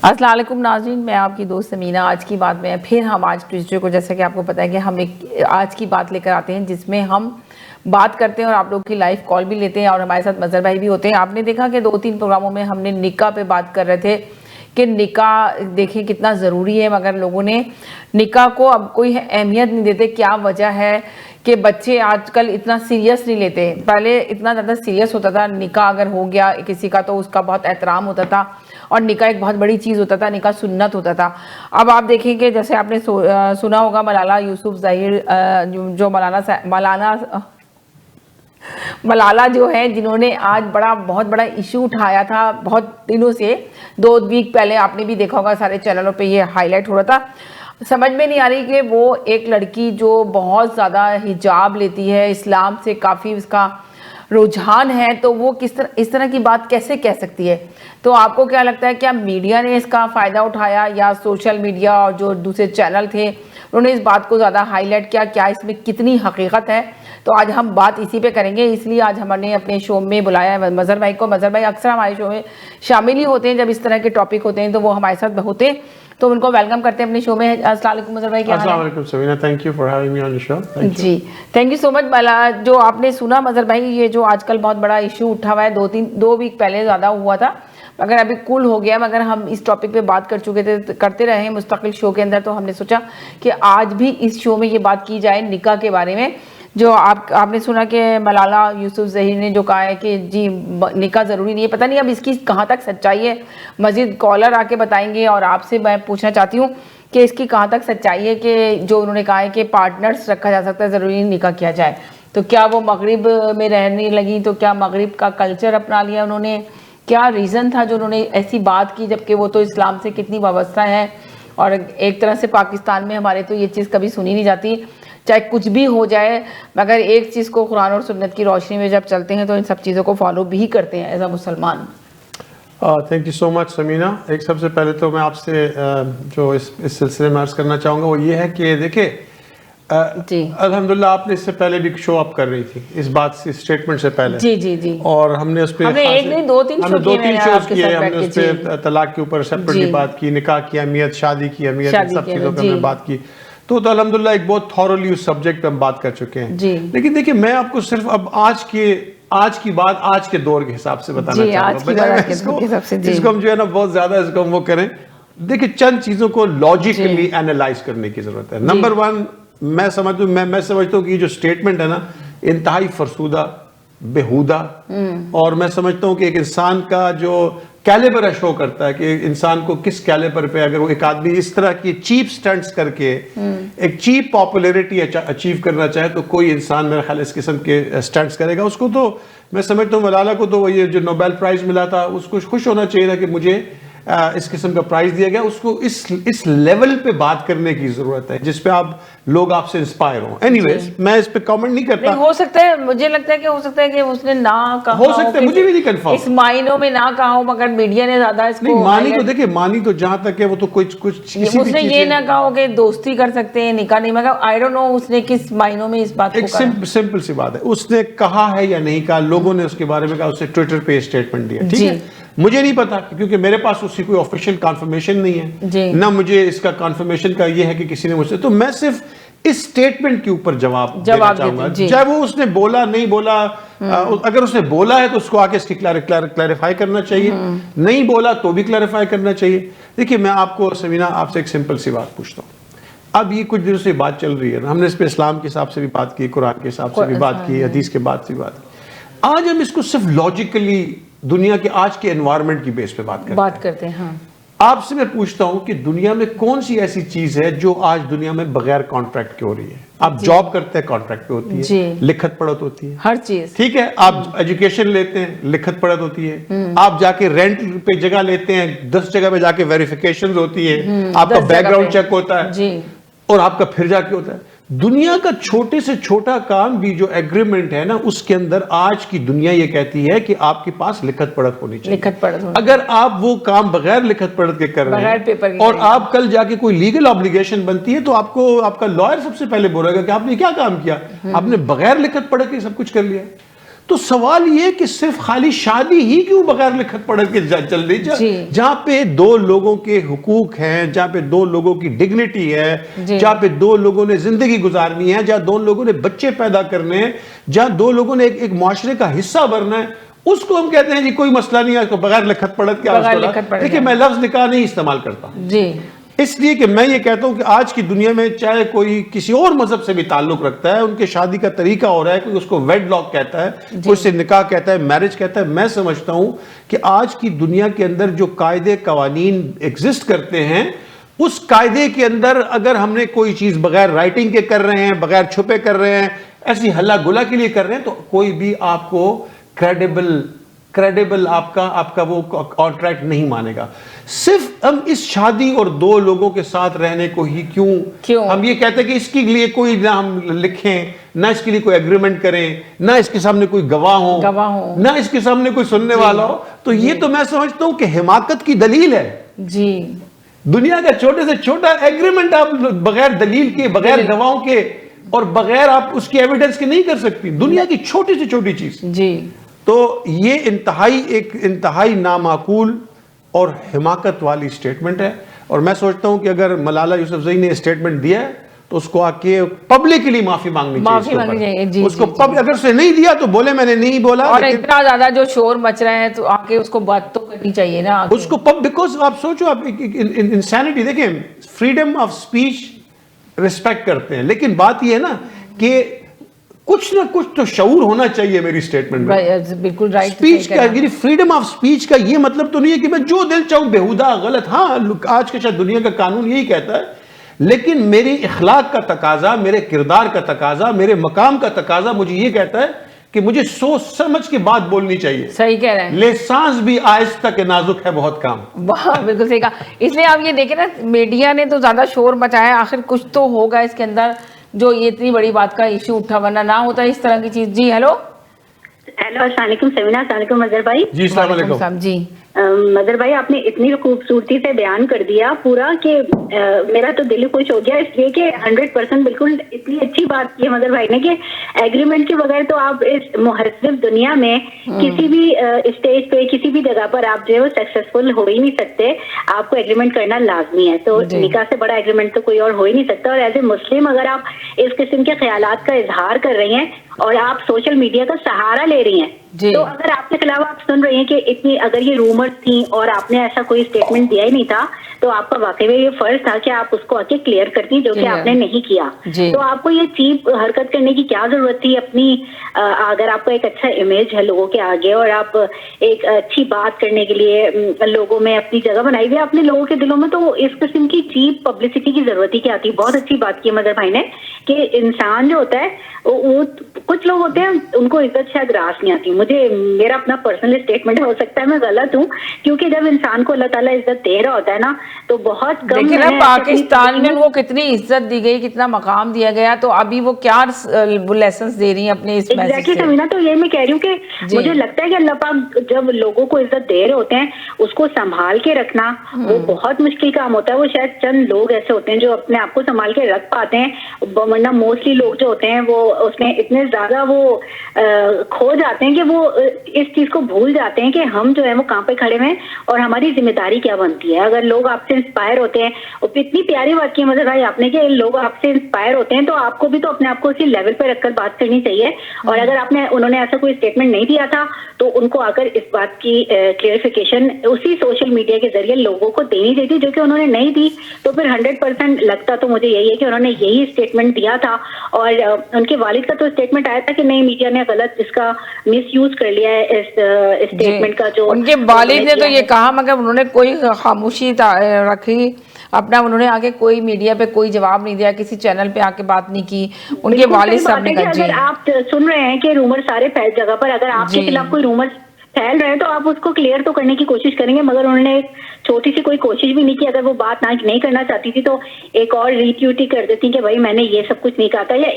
السلام علیکم ناظرین، میں آپ کی دوست سمینہ۔ آج کی بات میں پھر ہم آج ٹیوزڈے کو، جیسا کہ آپ کو پتہ ہے کہ ہم ایک آج کی بات لے کر آتے ہیں جس میں ہم بات کرتے ہیں اور آپ لوگ کی لائیو کال بھی لیتے ہیں، اور ہمارے ساتھ مظہر بھائی بھی ہوتے ہیں۔ آپ نے دیکھا کہ 2-3 پروگراموں میں ہم نے نکاح پہ بات کر رہے تھے کہ نکاح دیکھیں کتنا ضروری ہے، مگر لوگوں نے نکاح کو اب کوئی اہمیت نہیں دیتے۔ کیا وجہ ہے کہ بچے آج کل اتنا سیریس نہیں لیتے؟ پہلے اتنا زیادہ سیریس ہوتا تھا، نکاح اگر ہو گیا کسی کا تو اس کا بہت احترام ہوتا تھا، اور نکاح ایک بہت بڑی چیز ہوتا تھا، نکاح سنت ہوتا تھا۔ اب آپ دیکھیں کہ جیسے آپ نے سنا ہوگا ملالہ یوسف ظہیر، جو ملالہ جو ہے، جنہوں نے آج بہت بڑا ایشو اٹھایا تھا بہت دنوں سے، 2 ویک پہلے آپ نے بھی دیکھا ہوگا سارے چینلوں پہ یہ ہائی لائٹ ہو رہا تھا۔ سمجھ میں نہیں آ رہی کہ وہ ایک لڑکی جو بہت زیادہ حجاب لیتی ہے، اسلام سے کافی اس کا رجحان ہے، تو وہ اس طرح کی بات کیسے کہہ سکتی ہے؟ تو آپ کو کیا لگتا ہے، کیا میڈیا نے اس کا فائدہ اٹھایا یا سوشل میڈیا اور جو دوسرے چینل تھے انہوں نے اس بات کو زیادہ ہائی لائٹ کیا؟ کیا اس میں کتنی حقیقت ہے؟ تو آج ہم بات اسی پہ کریں گے، اس لیے آج ہم نے اپنے شو میں بلایا ہے مظہر بھائی کو۔ مظہر بھائی اکثر ہمارے شو میں شامل ہی ہوتے ہیں، جب اس طرح کے ٹاپک ہوتے ہیں تو وہ ہمارے ساتھ ہوتے ہیں، تو ان کو ویلکم کرتے ہیں اپنے شو میں۔ السلام علیکم مظہر بھائی، کیا حال ہے؟ السلام علیکم Samina, thank you for having me on the show. جی تھینک یو سو مچ۔ جو آپ نے سنا مظہر بھائی، یہ جو آج کل بہت بڑا ایشو اٹھا ہوا ہے، 2 ویک پہلے زیادہ ہوا تھا، مگر ابھی کول ہو گیا، مگر ہم اس ٹاپک پہ بات کر چکے تھے، کرتے رہے ہیں مستقل شو کے اندر، تو ہم نے سوچا کہ آج بھی اس شو میں یہ بات کی جائے نکاح کے بارے میں۔ جو آپ نے سنا کہ ملالہ یوسف ظہیر نے جو کہا ہے کہ جی نکاح ضروری نہیں ہے، پتہ نہیں اب اس کی کہاں تک سچائی ہے، مزید کالر آ کے بتائیں گے، اور آپ سے میں پوچھنا چاہتی ہوں کہ اس کی کہاں تک سچائی ہے کہ جو انہوں نے کہا ہے کہ پارٹنرز رکھا جا سکتا ہے، ضروری نہیں نکاح کیا جائے۔ تو کیا وہ مغرب میں رہنے لگی؟ تو کیا مغرب کا کلچر اپنا لیا انہوں نے؟ کیا ریزن تھا جو انہوں نے ایسی بات کی، جبکہ وہ تو اسلام سے کتنی وابستہ ہے، اور ایک طرح سے پاکستان میں ہمارے تو یہ چیز کبھی سنی نہیں جاتی، چاہے کچھ بھی ہو جائے، مگر ایک چیز کو قرآن اور سنت کی روشنی میں جب چلتے ہیں تو ان سب چیزوں کو فالو بھی کرتے ہیں ایز اے مسلمان۔ تھینک یو سو مچ سمینہ۔ ایک سب سے پہلے تو میں آپ سے جو اس سلسلے میں عرض کرنا چاہوں گا وہ یہ ہے کہ دیکھیں جی الحمدللہ آپ نے اس سے پہلے بھی شو اپ کر رہی تھی اس بات سے، اسٹیٹمنٹ سے پہلے، جی جی جی، اور ہم نے اس پہ ایک نہیں 2-3 شوز کیے، ہم نے اس پہ طلاق کے اوپر سیپریٹلی بات کی، نکاح کی اہمیت، شادی کی اہمیت، ان سب چیزوں پہ ہم نے بات کی، تو الحمدللہ ایک بہت تھورلی اس سبجیکٹ پہ ہم بات کر چکے ہیں۔ لیکن دیکھیں میں آپ کو صرف اب آج کی بات آج کے دور کے حساب سے بتانا چاہوں گا، اس کو ہم جو ہے نا بہت زیادہ اس کو ہم وہ کریں۔ دیکھیں چند چیزوں کو لاجیکلی اینالائز کرنے کی ضرورت ہے۔ نمبر 1، میں سمجھتا ہوں کہ یہ جو سٹیٹمنٹ ہے نا انتہائی فرسودہ، بیہودہ، اور میں سمجھتا ہوں کہ ایک انسان کا جو کیلیبر ہے شو کرتا ہے کہ انسان کو کس کیلیبر پہ اگر وہ ایک آدمی اس طرح کی چیپ سٹنٹس کر کے ایک چیپ پاپولیرٹی اچیو کرنا چاہے تو کوئی انسان میرا خیال اس قسم کے سٹنٹس کرے گا۔ اس کو تو میں سمجھتا ہوں ملالہ کو تو وہ یہ جو نوبیل پرائز ملا تھا اس کو خوش ہونا چاہیے تھا کہ مجھے اس قسم کا پرائز دیا گیا۔ اس کو اس لیول پہ بات کرنے کی ضرورت ہے جس پہ لوگ آپ سے انسپائر ہوں۔ اینی ویز میں اس پہ کامنٹ نہیں کرتا، ہو سکتا ہے، مجھے لگتا ہے کہ ہو سکتا ہے کہ اس نے نہ کہا ہو سکتا ہے، مجھے بھی نہیں کنفرم اس معنوں میں نہ کہا ہو، مگر میڈیا نے زیادہ اس کو مانی تو دیکھیں، مانی تو جہاں تک ہے وہ تو کچھ اس نے یہ نہ کہا ہو کہ دوستی کر سکتے ہیں، نکاح نہیں، مگر آئی ڈونٹ نو اس نے کس معنوں میں اس بات کو کہا۔ ایک سمپل سی بات ہے، اس نے کہا ہے یا نہیں کہا، لوگوں نے اس کے بارے میں کہا، اس نے ٹویٹر پہ اسٹیٹمنٹ دیا، ٹھیک ہے، مجھے نہیں پتا کیونکہ میرے پاس اس کی کوئی آفیشیل کنفرمیشن نہیں ہے، نہ مجھے اس کا کنفرمیشن کا یہ ہے کہ کسی نے مجھ سے، تو میں صرف اس سٹیٹمنٹ کے اوپر جواب دینا چاہوں گا، چاہے وہ اس نے بولا نہیں بولا، اگر اس نے بولا ہے تو اس کو آگے اس کی کلیریفائی کرنا چاہیے، نہیں بولا تو بھی کلیریفائی کرنا چاہیے۔ دیکھیے میں آپ کو سمینہ آپ سے ایک سمپل سی بات پوچھتا ہوں، اب یہ کچھ دنوں سے بات چل رہی ہے نا، ہم نے اس پہ اسلام کے حساب سے بھی بات کی، قرآن کے حساب سے بھی بات کی، حدیث کے بعد سے بھی بات کی، آج ہم اس کو صرف لاجیکلی دنیا کے آج کے انوائرمنٹ کی بیس پہ بات کرتے ہیں۔ آپ سے میں پوچھتا ہوں کہ دنیا میں کون سی ایسی چیز ہے جو آج دنیا میں بغیر کانٹریکٹ کے ہو رہی ہے؟ آپ جاب کرتے ہیں کانٹریکٹ پہ ہوتی ہے، لکھت پڑھت ہوتی ہے، ہر چیز، ٹھیک ہے، آپ ایجوکیشن لیتے ہیں لکھت پڑھت ہوتی ہے، آپ جا کے رینٹ پہ جگہ لیتے ہیں 10 جگہ پہ جا کے ویریفیکیشن ہوتی ہے، آپ کا بیک گراؤنڈ چیک ہوتا ہے، اور آپ کا پھر جا کے ہوتا ہے۔ دنیا کا چھوٹے سے چھوٹا کام بھی جو ایگریمنٹ ہے نا اس کے اندر آج کی دنیا یہ کہتی ہے کہ آپ کے پاس لکھت پڑھت ہونی چاہیے۔ اگر آپ وہ کام بغیر لکھت پڑھت کے کر رہے ہیں اور آپ کل جا کے کوئی لیگل آبلیگیشن بنتی ہے تو آپ کا لائر سب سے پہلے بولے گا کہ آپ نے کیا کام کیا، آپ نے بغیر لکھت پڑھت کے سب کچھ کر لیا۔ تو سوال یہ کہ صرف خالی شادی ہی کیوں بغیر لکھت پڑھت کے چل رہی؟ جہاں پہ دو لوگوں کے حقوق ہیں، جہاں پہ دو لوگوں کی ڈگنیٹی ہے، جہاں پہ دو لوگوں نے زندگی گزارنی ہے، جہاں دو لوگوں نے بچے پیدا کرنے ہیں، جہاں دو لوگوں نے ایک معاشرے کا حصہ بننا ہے، اس کو ہم کہتے ہیں جی کوئی مسئلہ نہیں ہے، اس کو بغیر لکھت پڑھت کے. دیکھیں میں لفظ نکاح نہیں استعمال کرتا جی، اس لیے کہ میں یہ کہتا ہوں کہ آج کی دنیا میں چاہے کوئی کسی اور مذہب سے بھی تعلق رکھتا ہے، ان کے شادی کا طریقہ ہو رہا ہے، کوئی اس کو ویڈ لاک کہتا ہے، کوئی اسے نکاح کہتا ہے، میرج کہتا ہے. میں سمجھتا ہوں کہ آج کی دنیا کے اندر جو قاعدے قوانین ایگزسٹ کرتے ہیں، اس قاعدے کے اندر اگر ہم نے کوئی چیز بغیر رائٹنگ کے کر رہے ہیں، بغیر چھپے کر رہے ہیں، ایسی ہلہ گلا کے لیے کر رہے ہیں، تو کوئی بھی آپ کو کریڈیبل آپ کا وہ کانٹریکٹ نہیں مانے گا. صرف ہم اس شادی اور دو لوگوں کے ساتھ رہنے کو ہی کیوں ہم یہ کہتے ہیں کہ اس کے لیے کوئی نہ ہم لکھیں، نہ اس کے لیے کوئی ایگریمنٹ کریں، نہ اس کے سامنے کوئی گواہ ہو، نہ اس کے سامنے کوئی سننے والا ہو. تو یہ تو میں سمجھتا ہوں کہ حماقت کی دلیل ہے. جی، دنیا کا چھوٹے سے چھوٹا ایگریمنٹ آپ بغیر دلیل کے، بغیر گواہوں کے اور بغیر آپ اس کی ایویڈنس کے نہیں کر سکتی. دنیا کی چھوٹی سے چھوٹی چیز. جی، تو یہ انتہائی نامعقول اور حماقت والی سٹیٹمنٹ ہے. اور میں سوچتا ہوں کہ اگر ملالہ یوسفزئی نے سٹیٹمنٹ دیا ہے تو اس کو آ کے پبلکلی معافی مانگنی چاہیے. اس کو اگر اسے نہیں دیا تو بولے میں نے نہیں بولا. اور اتنا زیادہ جو شور مچ رہے ہیں تو آ کے اس کو بات تو کرنی چاہیے نا اس کو. بیکاز آپ سوچو، آپ انسانٹی دیکھیں، فریڈم آف اسپیچ ریسپیکٹ کرتے ہیں، لیکن بات یہ ہے نا کہ کچھ نہ کچھ تو شعور ہونا چاہیے میری سٹیٹمنٹ میں. بالکل رائٹ. اسپیچ کا، فریڈم آف اسپیچ کا یہ مطلب تو نہیں ہے کہ میں جو دل چاہوں بےہودہ غلط. ہاں آج کے شاید دنیا کا قانون یہی کہتا ہے، لیکن میری اخلاق کا تقاضا، میرے کردار کا تقاضا، میرے مقام کا تقاضا مجھے یہ کہتا ہے کہ مجھے سوچ سمجھ کے بات بولنی چاہیے. صحیح کہہ رہے ہیں. لسانس بھی آہستہ کہ نازک ہے بہت کام. بالکل صحیح کہا. اس لیے آپ یہ دیکھیں نا، میڈیا نے تو زیادہ شور مچایا، آخر کچھ تو ہوگا اس کے اندر جو یہ اتنی بڑی بات کا ایشو اٹھا، ورنہ نہ ہوتا اس طرح کی چیز. جی ہیلو السلام علیکم سمینا. السلام علیکم مظہر بھائی. جی السلام علیکم. جی مظہر بھائی، آپ نے اتنی خوبصورتی سے بیان کر دیا پورا کہ میرا تو دل خوش ہو گیا، اس لیے کہ 100% بالکل اتنی اچھی بات کی ہے مظہر بھائی نے کہ ایگریمنٹ کے بغیر تو آپ اس مہذب دنیا میں کسی بھی اسٹیج پہ، کسی بھی جگہ پر آپ جو ہے وہ سکسیسفل ہو ہی نہیں سکتے. آپ کو ایگریمنٹ کرنا لازمی ہے. تو نکاح سے بڑا ایگریمنٹ تو کوئی اور ہو ہی نہیں سکتا. اور ایز اے مسلم اگر آپ اس قسم کے خیالات کا اظہار کر رہی ہیں اور آپ سوشل میڈیا کا سہارا لے رہی ہیں، تو اگر آپ کے خلاف آپ سن رہی ہیں کہ اتنی اگر یہ رومرز تھیں اور آپ نے ایسا کوئی اسٹیٹمنٹ دیا ہی نہیں تھا، تو آپ کا واقعی میں یہ فرض تھا کہ آپ اس کو آ کے کلیئر کرتی، جو کہ آپ نے نہیں کیا. تو آپ کو یہ چیپ حرکت کرنے کی کیا ضرورت تھی؟ اپنی اگر آپ کا ایک اچھا امیج ہے لوگوں کے آگے اور آپ ایک اچھی بات کرنے کے لیے لوگوں میں اپنی جگہ بنائی ہوئی اپنے لوگوں کے دلوں میں، تو اس قسم کی چیپ پبلسٹی کی ضرورت ہی کیا تھی؟ بہت اچھی بات کی مظہر بھائی نے کہ انسان جو ہوتا ہے وہ کچھ لوگ ہوتے ہیں ان کو عزت شاید راس نہیں آتی. مجھے میرا اپنا پرسنل اسٹیٹمنٹ ہو سکتا ہے میں غلط ہوں، کیونکہ جب انسان کو اللہ تعالیٰ عزت دے رہا ہوتا ہے نا تو بہت کم. دیکھیں نا پاکستان میں وہ کتنی عزت دی گئی، کتنا مقام دیا گیا، تو ابھی وہ کیا لیسنس دے رہی ہیں اپنے اس میسج سے. سمینا تو یہ میں کہہ رہی ہوں کہ مجھے لگتا ہے کہ اللہ پاک جب لوگوں کو عزت دے رہے ہوتے ہیں اس کو سنبھال کے رکھنا وہ بہت مشکل کام ہوتا ہے. وہ شاید چند لوگ ایسے ہوتے ہیں جو اپنے آپ کو سنبھال کے رکھ پاتے ہیں، ورنہ موسٹلی لوگ جو ہوتے ہیں وہ اس میں اتنے زیادہ وہ کھو جاتے ہیں کہ وہ اس چیز کو بھول جاتے ہیں کہ ہم جو ہے وہ کہاں پہ کھڑے ہوئے اور ہماری ذمہ داری کیا بنتی ہے. اگر لوگ آپ سے انسپائر ہوتے ہیں، اور اتنی پیاری بات کی مظہر بھائی آپ نے کہ لوگ آپ سے انسپائر ہوتے ہیں، تو آپ کو بھی تو اپنے آپ کو اسی لیول پہ رکھ کر بات کرنی چاہیے. اور اگر انہوں نے ایسا کوئی اسٹیٹمنٹ نہیں دیا تھا تو ان کو آ کر اس بات کی کلیئرفیکیشن اسی سوشل میڈیا کے ذریعے لوگوں کو دینی چاہیے، جو کہ انہوں نے نہیں دی. تو پھر 100% لگتا تو مجھے یہی ہے کہ انہوں نے یہی اسٹیٹمنٹ دیا تھا. اور ان کے والد کا تو اسٹیٹمنٹ آیا تھا کہ نہیں، میڈیا نے غلط اس کا مس یوز کر لیا ہے اس اسٹیٹمنٹ کا. جو ان کے والد نے تو یہ کہا مگر انہوں نے کوئی خاموشی رکھی اپنا، انہوں نے آگے کوئی میڈیا پہ کوئی جواب نہیں دیا، کسی چینل پہ آ کے بات نہیں کی. ان کے والد صاحب نے کہا. اگر آپ سن رہے ہیں کہ رومر سارے جگہ پر، اگر آپ کے خلاف کوئی رومر پھیل رہے ہیں تو آپ اس کو کلیئر تو کرنے کی کوشش کریں گے, مگر انہوں نے ایک چھوٹی سی کوئی کوشش بھی نہیں کی. اگر وہ بات نہیں کرنا چاہتی تھی تو ایک اور ریٹیوٹی کر دیتی کہ بھائی میں نے یہ سب کچھ نہیں کہا تھا, یا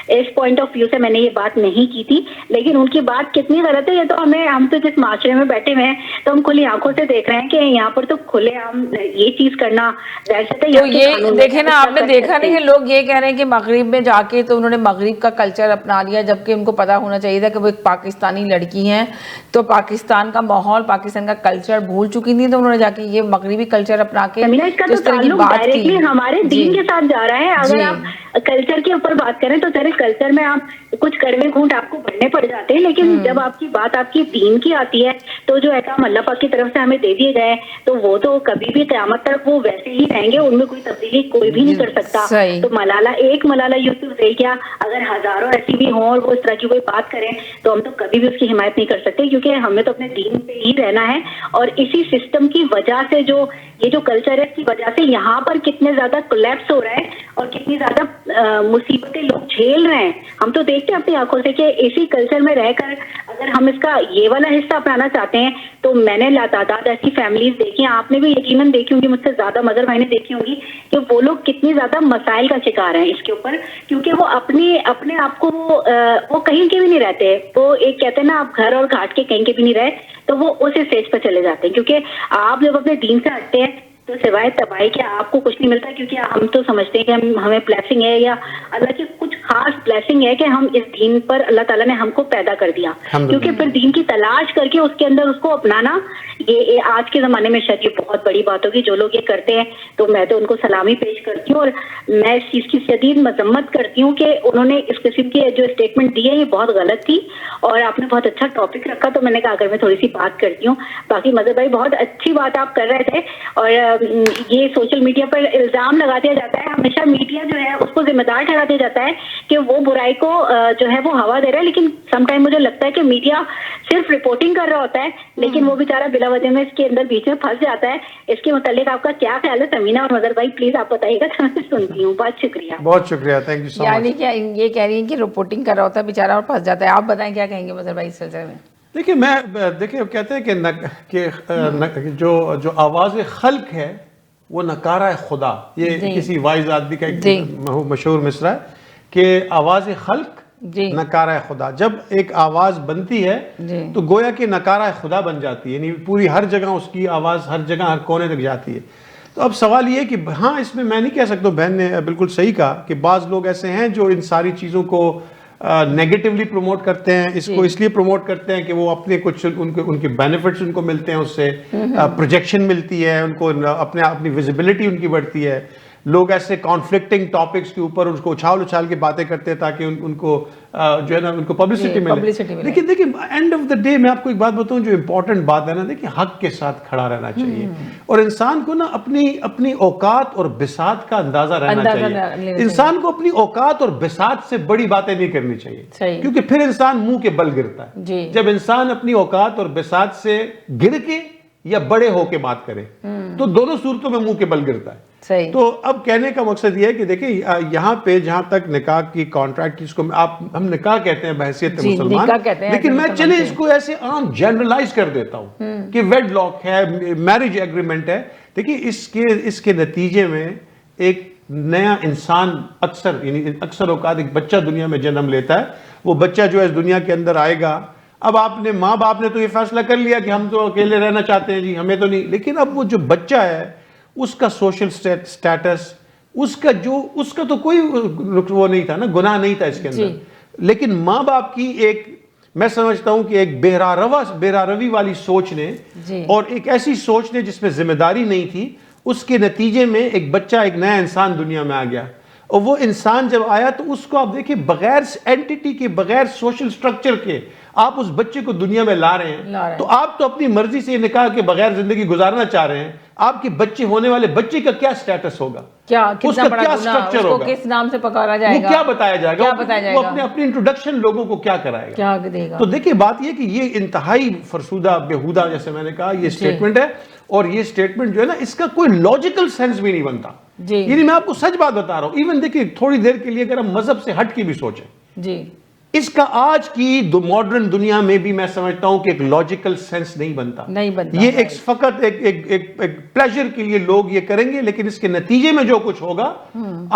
اس پوائنٹ آف ویو سے میں نے یہ بات نہیں کی تھی. لیکن ان کی بات کتنی غلط ہے یہ تو ہم تو جس معاشرے میں بیٹھے ہوئے ہیں تو ہم کھلی آنکھوں سے دیکھ رہے ہیں کہ یہاں پر تو کھلے عام یہ چیز کرنا تو یہ دیکھیں نا, آپ نے دیکھا نہیں کہ لوگ یہ کہہ رہے ہیں کہ مغرب میں جا کے تو انہوں نے مغرب کا کلچر اپنا لیا, جبکہ ان کو پتا ہونا چاہیے تھا کہ وہ ایک پاکستانی لڑکی ہیں تو پاکستان کا ماحول, پاکستان کا کلچر بھول چکی تھی, تو انہوں نے جا کے یہ مغربی کلچر اپنا کے اس طرح کی بات کی. ہمارے دین کے ساتھ جا رہا ہے. اگر آپ کلچر کے اوپر بات کریں تو چلے کلچر میں آپ کچھ کڑوے گھونٹ آپ کو بھرنے پڑ جاتے ہیں, لیکن جب آپ کی بات آپ کی دین کی آتی ہے تو جو احکام اللہ پاک کی طرف سے ہمیں دے دیے گئے تو وہ تو کبھی بھی قیامت تک وہ ویسے ہی رہیں گے, ان میں کوئی تبدیلی کوئی بھی نہیں کر سکتا. تو ملالہ یوسف رہی کیا, اگر ہزاروں ایسی بھی ہوں اور وہ اس طرح کی کوئی بات کریں تو ہم تو کبھی بھی اس کی حمایت نہیں کر سکتے, کیونکہ ہمیں تو اپنے دین پہ ہی رہنا ہے. اور اسی سسٹم کی وجہ سے یہ جو کلچر ہے اس کی وجہ سے یہاں پر کتنے زیادہ کولیپس ہو رہا ہے اور کتنی زیادہ مصیبتیں لوگ جھیل رہے ہیں. ہم تو دیکھتے ہیں اپنی آنکھوں سے کہ اسی کلچر میں رہ کر اگر ہم اس کا یہ والا حصہ اپنانا چاہتے ہیں تو میں نے لاتعداد ایسی فیملیز دیکھی ہیں, آپ نے بھی یقیناً دیکھی ہوں گی, مجھ سے زیادہ مظہر بھائی نے دیکھی ہوں گی, کہ وہ لوگ کتنی زیادہ مسائل کا شکار ہیں اس کے اوپر, کیونکہ وہ اپنے آپ کو وہ کہیں کے بھی نہیں رہتے. وہ ایک کہتے ہیں نا, آپ گھر اور گھاٹ کے کہیں کے بھی نہیں رہے, تو وہ اس اسٹیج پہ چلے جاتے ہیں. کیونکہ آپ جب اپنے دین سے ہٹتے ہیں تو سوائے تباہی کے آپ کو کچھ نہیں ملتا, کیونکہ ہم تو سمجھتے ہیں کہ ہمیں بلیسنگ ہے یا اللہ کی کچھ خاص بلیسنگ ہے کہ ہم اس دین پر اللہ تعالیٰ نے ہم کو پیدا کر دیا. کیونکہ پھر دین کی تلاش کر کے اس کے اندر اس کو اپنانا, یہ آج کے زمانے میں شاید یہ بہت بڑی بات ہوگی. جو لوگ یہ کرتے ہیں تو میں تو ان کو سلامی پیش کرتی ہوں, اور میں اس چیز کی شدید مذمت کرتی ہوں کہ انہوں نے اس قسم کی جو اسٹیٹمنٹ دی ہے یہ بہت غلط تھی. اور آپ نے بہت اچھا ٹاپک رکھا تو میں نے کہا اگر میں تھوڑی سی بات کرتی ہوں. باقی مظہر بھائی بہت اچھی بات آپ کر رہے تھے, اور یہ سوشل میڈیا پر الزام لگا دیا جاتا ہے, ہمیشہ میڈیا جو ہے اس کو ذمہ دار ٹھہرا دیا جاتا ہے کہ وہ برائی کو جو ہے وہ ہوا دے رہا ہے. لیکن سم ٹائم مجھے لگتا ہے کہ میڈیا صرف رپورٹنگ کر رہا ہوتا ہے, لیکن وہ بیچارہ بلا وجہ میں اس کے اندر بیچ میں پھنس جاتا ہے. اس کے متعلق آپ کا کیا خیال ہے سمینہ اور مظہر بھائی, پلیز آپ بتائیے گا, میں سنتی ہوں. بہت شکریہ. بہت شکریہ, تھینک یو سو مچ. یعنی کیا یہ کہہ رہی ہیں کہ رپورٹنگ کر رہا ہوتا ہے بیچارہ اور پھنس جاتا ہے. آپ بتائیں کیا کہیں گے مظہر بھائی اس سلسلے میں. دیکھیں کہتے ہیں کہ جو آواز خلق ہے وہ نکارہ خدا, یہ کسی وائز آدمی کا ایک مشہور مصرع ہے کہ آواز خلق نکارہ خدا. جب ایک آواز بنتی ہے تو گویا کہ نکارہ خدا بن جاتی ہے, یعنی پوری ہر جگہ اس کی آواز ہر جگہ ہر کونے تک جاتی ہے. تو اب سوال یہ کہ ہاں اس میں نہیں کہہ سکتا, بہن نے بالکل صحیح کہا کہ بعض لوگ ایسے ہیں جو ان ساری چیزوں کو نیگیٹیولی پروموٹ کرتے ہیں, اس کو اس لیے پروموٹ کرتے ہیں کہ وہ اپنے کچھ ان کے بینیفٹس ان کو ملتے ہیں, اس سے پروجیکشن ملتی ہے ان کو, اپنی ویزیبلٹی ان کی بڑھتی ہے. لوگ ایسے کانفلکٹنگ ٹاپکس کے اوپر اس کو اچھال کے باتیں کرتے ہیں تاکہ ان کو جو ہے نا ان کو پبلسٹی ملے. لیکن دیکھیں اینڈ آف دا ڈے میں آپ کو ایک بات بتاؤں جو امپورٹنٹ بات ہے نا, دیکھیں حق کے ساتھ کھڑا رہنا چاہیے, اور انسان کو نا اپنی اوقات اور بساط کا اندازہ رہنا چاہیے. انسان کو اپنی اوقات اور بساط سے بڑی باتیں نہیں کرنی چاہیے, کیونکہ پھر انسان منہ کے بل گرتا ہے. جب انسان اپنی اوقات اور بساط سے گر کے یا بڑے ہو کے بات کرے تو دونوں صورتوں میں منہ کے بل گرتا ہے. تو اب کہنے کا مقصد یہ ہے کہ دیکھیں یہاں پہ جہاں تک نکاح کی کانٹریکٹ کی, اس کو ہم نکاح کہتے ہیں بحیثیت مسلمان, لیکن میں چلے اس کو ایسے عام جنرلائز کر دیتا ہوں کہ ویڈ لاک ہے, میرج ایگریمنٹ ہے. دیکھیں اس کے نتیجے میں ایک نیا انسان اکثر اوقات ایک بچہ دنیا میں جنم لیتا ہے. وہ بچہ جو ہے اس دنیا کے اندر آئے گا, اب ماں باپ نے تو یہ فیصلہ کر لیا کہ ہم تو اکیلے رہنا چاہتے ہیں جی, ہمیں تو نہیں. لیکن اب وہ جو بچہ ہے اس کا سوشل سٹیٹس, اس کا تو کوئی وہ نہیں تھا نا, گناہ نہیں تھا اس کے اندر. لیکن ماں باپ کی ایک, میں سمجھتا ہوں کہ ایک بہراروی والی سوچ نے اور ایک ایسی سوچ نے جس میں ذمہ داری نہیں تھی, اس کے نتیجے میں ایک بچہ, ایک نیا انسان دنیا میں آ گیا. اور وہ انسان جب آیا تو اس کو آپ دیکھیں بغیر اینٹیٹی کے, بغیر سوشل سٹرکچر کے آپ اس بچے کو دنیا میں لا رہے ہیں. تو آپ تو اپنی مرضی سے نکاح کے بغیر زندگی گزارنا چاہ رہے ہیں. آپ کے بچے ہونے والے بچے کا کیا سٹیٹس ہوگا, اس کا کیا سٹرکچر ہوگا, کس نام سے پکارا جائے گا, وہ کیا بتایا جائے گا, وہ اپنی انٹروڈکشن لوگوں کو کیا کرائے گا, کیا دے گا. تو دیکھیں بات یہ کہ یہ انتہائی فرسودہ بیہودہ, جیسے میں نے کہا, یہ سٹیٹمنٹ ہے. اور یہ سٹیٹمنٹ جو ہے نا, اس کا کوئی لاجیکل سینس بھی نہیں بنتا. یعنی میں آپ کو سچ بات بتا رہا ہوں. ایون دیکھیں تھوڑی دیر کے لیے اگر ہم مذہب سے ہٹ کے بھی سوچیں, اس کا آج کی ماڈرن دنیا میں بھی میں سمجھتا ہوں کہ ایک لاجیکل سینس نہیں بنتا. یہ ایک فقط ایک پلیجر کے لیے لوگ یہ کریں گے, لیکن اس کے نتیجے میں جو کچھ ہوگا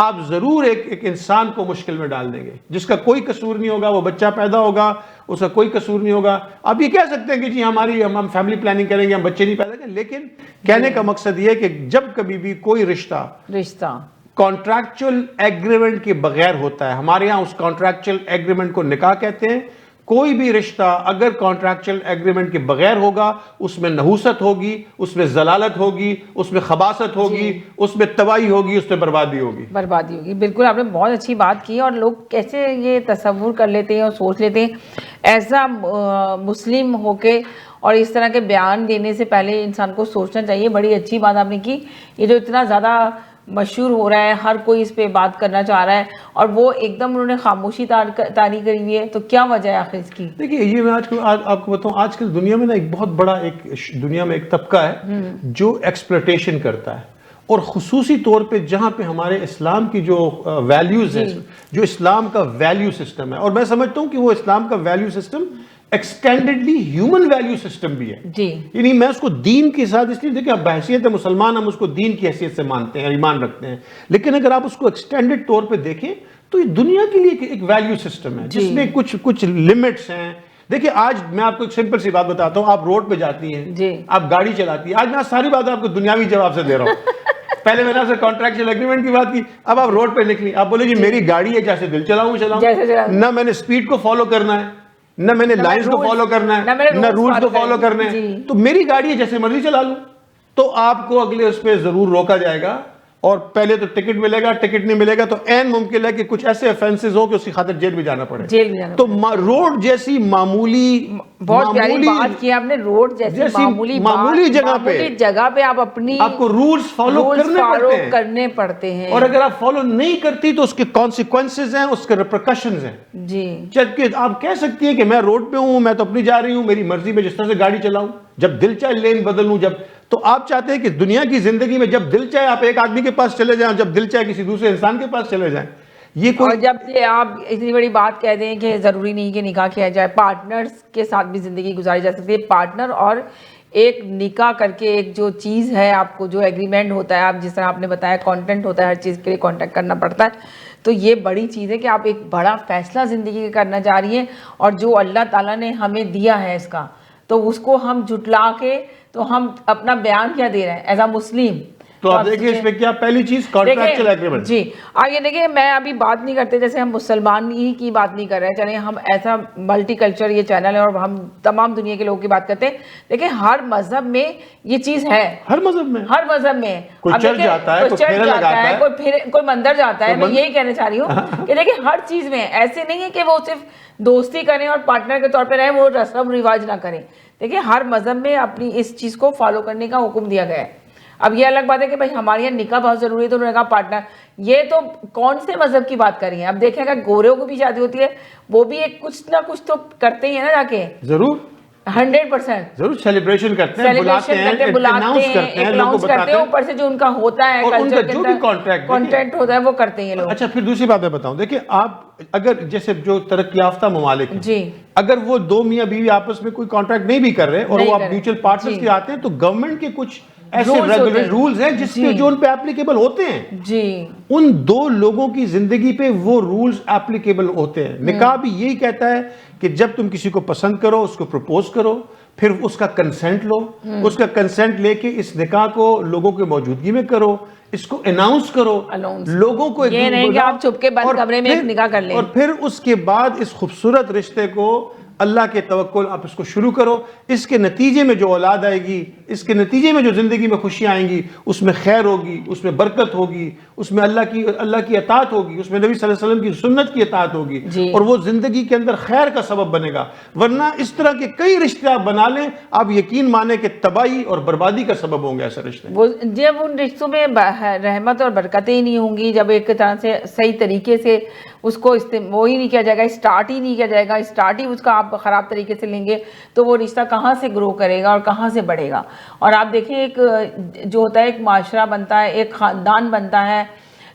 آپ ضرور ایک انسان کو مشکل میں ڈال دیں گے جس کا کوئی قصور نہیں ہوگا. وہ بچہ پیدا ہوگا, اس کا کوئی قصور نہیں ہوگا. آپ یہ کہہ سکتے ہیں کہ جی ہم فیملی پلاننگ کریں گے, ہم بچے نہیں پیدا کریں, لیکن کہنے کا مقصد یہ ہے کہ جب کبھی بھی کوئی رشتہ کانٹریکچل ایگریمنٹ کے بغیر ہوتا ہے, ہمارے ہاں اس کانٹریکچل ایگریمنٹ کو نکاح کہتے ہیں. کوئی بھی رشتہ اگر کانٹریکچل ایگریمنٹ کے بغیر ہوگا اس میں نحوست ہوگی, اس میں ضلالت ہوگی, اس میں خباثت ہوگی, اس میں تباہی ہوگی, اس میں بربادی ہوگی. بالکل آپ نے بہت اچھی بات کی. اور لوگ کیسے یہ تصور کر لیتے ہیں اور سوچ لیتے ہیں, ایسا مسلم ہو کے اور اس طرح کے بیان دینے سے پہلے انسان کو سوچنا چاہیے. بڑی اچھی بات آپ نے کی. یہ جو اتنا زیادہ مشہور ہو رہا ہے, ہر کوئی اس پہ بات کرنا چاہ رہا ہے, اور وہ ایک دم انہوں نے خاموشی طاری کری ہوئی ہے, تو کیا وجہ ہے آخر اس کی؟ دیکھیے یہ میں آپ کو بتاؤں, آج کل دنیا میں نا ایک بہت بڑا دنیا میں ایک طبقہ ہے جو ایکسپلوٹیشن کرتا ہے, اور خصوصی طور پہ جہاں پہ ہمارے اسلام کی جو ویلیوز ہیں, جو اسلام کا ویلیو سسٹم ہے, اور میں سمجھتا ہوں کہ وہ اسلام کا value system extendedly human value system بھی ہے. یعنی میں اس کو دین کے ساتھ اس لیے, دیکھیں اب بحیثیت مسلمان ہم اس کو دین کی حیثیت سے مانتے ہیں, ایمان رکھتے ہیں, لیکن اگر آپ اس کو ایکسٹینڈڈ طور پہ دیکھیں تو یہ دنیا کے لیے ایک ویلیو سسٹم ہے جس میں کچھ لمٹس ہیں. دیکھیں آج میں آپ کو ایک سمپل سی بات بتاتا ہوں, آپ روڈ پہ جاتی ہیں, آپ گاڑی چلاتی ہیں, آج میں ساری بات آپ کو دنیاوی جواب سے دے رہا ہوں. پہلے میں نے آپ سے کانٹریکچل ایگریمنٹ کی بات کی, اب آپ روڈ پہ نکلی, آپ بولے جی میری گاڑی ہے, جیسے دل چلاؤں نہ میں نے اسپیڈ کو فالو کرنا ہے, نہ میں نے لائنز کو فالو کرنا ہے, نہ رولز کو فالو کرنا ہے, تو میری گاڑی ہے جیسے مرضی چلا لوں. تو آپ کو اگلے اس پہ ضرور روکا جائے گا, اور پہلے تو ٹکٹ ملے گا, ٹکٹ نہیں ملے گا تو عین ممکن ہے کہ کچھ ایسے افینسز ہوں کہ اس کی خاطر جیل بھی جانا پڑے. تو روڈ جیسی معمولی, بہت پیاری بات کی آپ نے, روڈ جیسی معمولی جگہ پہ آپ کو رولز فالو کرنے پڑتے ہیں, اور اگر آپ فالو نہیں کرتی تو اس کے کانسیکوینسز ہیں, اس کے ریپرکشنز ہیں. جبکہ آپ کہہ سکتی ہیں کہ میں روڈ پہ ہوں, میں تو اپنی جا رہی ہوں, میری مرضی میں جس طرح سے گاڑی چلاؤں, جب دل چاہے لین بدل لوں, جب تو آپ چاہتے ہیں کہ دنیا کی زندگی میں جب دل چاہے آپ ایک آدمی کے پاس چلے جائیں, جب دل چاہے کسی دوسرے انسان کے پاس چلے جائیں. اور جب سے آپ اتنی بڑی بات کہہ دیں کہ ضروری نہیں کہ نکاح کیا جائے, پارٹنرز کے ساتھ بھی زندگی گزاری جا سکتی ہے. پارٹنر اور ایک نکاح کر کے ایک جو چیز ہے, آپ کو جو ایگریمنٹ ہوتا ہے, آپ جس طرح آپ نے بتایا کانٹینٹ ہوتا ہے, ہر چیز کے لیے کانٹیکٹ کرنا پڑتا ہے, تو یہ بڑی چیز ہے کہ آپ ایک بڑا فیصلہ زندگی کا کرنا چاہ رہی ہیں, اور جو اللہ تعالیٰ نے ہمیں دیا ہے اس کا, تو اس کو ہم جھٹلا کے تو ہم اپنا بیان کیا دے رہے ہیں ایز اے مسلم. تو آپ دیکھیں اس میں کیا پہلی چیز کانٹریکچل ایگریمنٹ. جی آگے دیکھیں, میں ابھی بات نہیں کرتے جیسے ہم مسلمان ہی کی بات نہیں کر رہے, چلیں ہم ایسا ملٹی کلچر یہ چینل ہے اور ہم تمام دنیا کے لوگوں کی بات کرتے ہیں. دیکھیں ہر مذہب میں یہ چیز ہے, ہر مذہب میں کوئی چرچ جاتا ہے, کوئی مندر جاتا ہے. میں یہی کہنا چاہ رہی ہوں کہ دیکھیں ہر چیز میں ایسے نہیں ہے کہ وہ صرف دوستی کریں اور پارٹنر کے طور پہ رہیں, وہ رسم رواج نہ کریں. دیکھیں ہر مذہب میں اپنی اس چیز کو فالو کرنے کا حکم دیا گیا ہے. اب یہ الگ بات ہے کہ بھائی ہمارے یہاں نکاح بہت ضروری ہے, تو انہوں نے کہا پارٹنر, یہ تو کون سے مذہب کی بات کر رہی ہیں. اب دیکھیں اگر گوروں کو بھی شادی ہوتی ہے, وہ بھی ایک کچھ نہ کچھ تو کرتے ہی ہیں نا, جا کے ضرور 100% ضرور سیلیبریشن کرتے ہیں, بلاتے ہیں, اناؤنس کرتے ہیں, اوپر سے جو ان کا ہوتا ہے کلچر جو بھی کانٹریکٹ ہوتا ہے وہ کرتے ہیں لوگ. اچھا پھر دوسری بات میں بتاؤں, دیکھیں آپ اگر جیسے جو ترقی یافتہ ممالک ہیں, جی اگر وہ دو میاں بیوی آپس میں کوئی کانٹریکٹ نہیں بھی کر رہے اور وہ میوچل پارٹنرز کے آتے ہیں, تو گورنمنٹ کے کچھ ایسے ریگولر رولز ہیں جس پہ جو ان پہ اپلیکیبل ہوتے ہیں. جی ان دو لوگوں کی زندگی پہ وہ رولز اپلیکیبل ہوتے ہیں. نکاح بھی یہی کہتا ہے کہ جب تم کسی کو پسند کرو, اس کو پروپوز کرو, پھر اس کا کنسنٹ لو, اس کا کنسنٹ لے کے اس نکاح کو لوگوں کے موجودگی میں کرو, اس کو اناؤنس کرو, لوگوں کو یہ نہیں کہ آپ چھپ کے بند کمرے میں ایک نکاح کر لیں, اور پھر اس کے بعد اس خوبصورت رشتے کو اللہ کے توکل آپ اس کو شروع کرو. اس کے نتیجے میں جو اولاد آئے گی, اس کے نتیجے میں جو زندگی میں خوشیاں آئیں گی, اس میں خیر ہوگی, اس میں برکت ہوگی, اس میں اللہ کی اطاعت ہوگی, اس میں نبی صلی اللہ علیہ وسلم کی سنت کی اطاعت ہوگی, اور وہ زندگی کے اندر خیر کا سبب بنے گا. ورنہ اس طرح کے کئی رشتے آپ بنا لیں, آپ یقین مانیں کہ تباہی اور بربادی کا سبب ہوں گے ایسے رشتے. جب ان رشتوں میں رحمت اور برکتیں ہی نہیں ہوں گی, جب ایک طرح سے صحیح طریقے سے اس کو وہی نہیں کیا جائے گا, اسٹارٹ ہی نہیں کیا جائے گا, اسٹارٹ ہی اس کا آپ خراب طریقے سے لیں گے, تو وہ رشتہ کہاں سے گرو کرے گا اور کہاں سے بڑھے گا. اور آپ دیکھیں ایک جو ہوتا ہے ایک معاشرہ بنتا ہے, ایک خاندان بنتا ہے,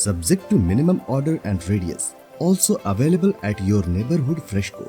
subject to minimum order and radius. Also available at your neighborhood fresh co.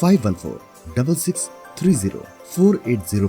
5146630480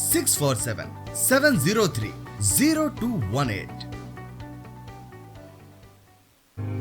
647-703-0218.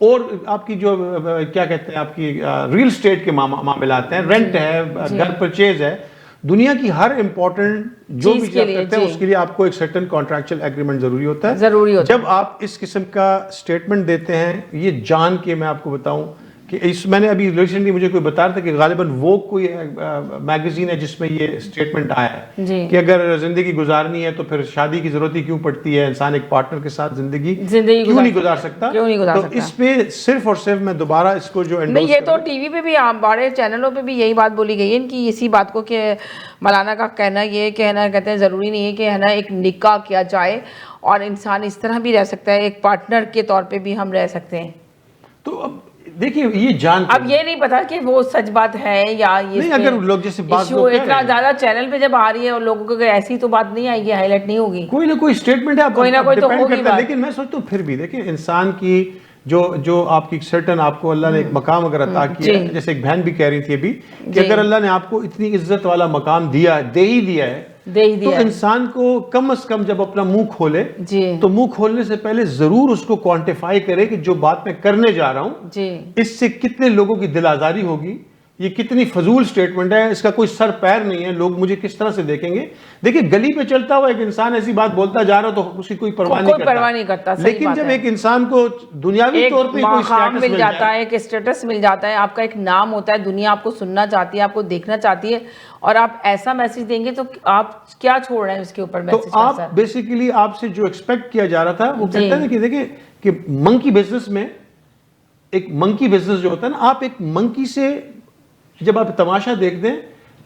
اور آپ کی جو کیا کہتے ہیں آپ کی ریل اسٹیٹ کے معاملات ہیں, رینٹ ہے, گھر پرچیز ہے, دنیا کی ہر امپورٹنٹ جو بھی چیز کرتے ہیں اس کے لیے آپ کو ایک سرٹن کانٹریکچوئل ایگریمنٹ ضروری ہوتا ہے. جب آپ اس قسم کا اسٹیٹمنٹ دیتے ہیں, یہ جان کے میں آپ کو بتاؤں کہ میں نے ابھی ریسنٹلی مجھے کوئی بتا رہا تھا کہ غالباً وہ کوئی میگزین ہے جس میں یہ اسٹیٹمنٹ آیا ہے کہ اگر زندگی گزارنی ہے تو پھر شادی کی ضرورت ہی کیوں پڑتی ہے, انسان ایک پارٹنر کے ساتھ زندگی کیوں نہیں گزار سکتا. تو اس پہ صرف اور صرف میں دوبارہ اس کو جو نہیں, یہ تو ٹی وی پہ بھی بڑے چینلوں پہ بھی یہی بات بولی گئی ہے ان کی اسی بات کو کہ مولانا کا کہنا یہ کہنا کہتے ہیں ضروری نہیں ہے کہ ہے نا ایک نکاح کیا جائے اور انسان اس طرح بھی رہ سکتا ہے, ایک پارٹنر کے طور پہ بھی ہم رہ سکتے ہیں. تو اب دیکھیے یہ جان اب یہ نہیں پتا کہ وہ سچ بات ہے یا یہ نہیں, اگر لوگ جیسے بات اتنا زیادہ چینل پہ جب آ رہی ہے اور لوگوں کو ایسی تو بات نہیں آئے گی, ہائی لائٹ نہیں ہوگی, کوئی نہ کوئی اسٹیٹمنٹ ہے, کوئی نہ کوئی تو ہوگی بات. لیکن میں سوچتا ہوں پھر بھی دیکھیں انسان کی جو آپ کی سرٹن آپ کو اللہ نے ایک مقام اگر عطا کیا ہے, جیسے ایک بہن بھی کہہ رہی تھی ابھی کہ اگر اللہ نے آپ کو اتنی عزت والا مقام دیا دے ہی دیا ہے تو انسان کو کم از کم جب اپنا منہ کھولے تو منہ کھولنے سے پہلے ضرور اس کو کوانٹیفائی کرے کہ جو بات میں کرنے جا رہا ہوں اس سے کتنے لوگوں کی دل آزاری ہوگی, یہ کتنی فضول سٹیٹمنٹ ہے, اس کا کوئی سر پیر نہیں ہے, لوگ مجھے کس طرح سے دیکھیں گے. دیکھیں گلی پہ چلتا ہوا ایک انسان ایسی بات بولتا جا رہا تو اس کی کوئی پرواہ نہیں کرتا, لیکن جب ایک انسان کو دنیاوی طور پہ کوئی سٹیٹس مل جاتا ہے, ایک سٹیٹس مل جاتا ہے, آپ کا ایک نام ہوتا ہے, دنیا آپ کو سننا چاہتی ہے, آپ کو دیکھنا چاہتی ہے, اور آپ ایسا میسج دیں گے تو آپ کیا چھوڑ رہے ہیں اس کے اوپر میسج. تو آپ بیسیکلی آپ سے جو ایکسپیکٹ کیا جا رہا تھا وہ کہتا ہے کہ دیکھیں کہ منکی بزنس میں ایک منکی بزنس جو ہوتا ہے نا, آپ ایک منکی سے جب آپ تماشا دیکھ دیں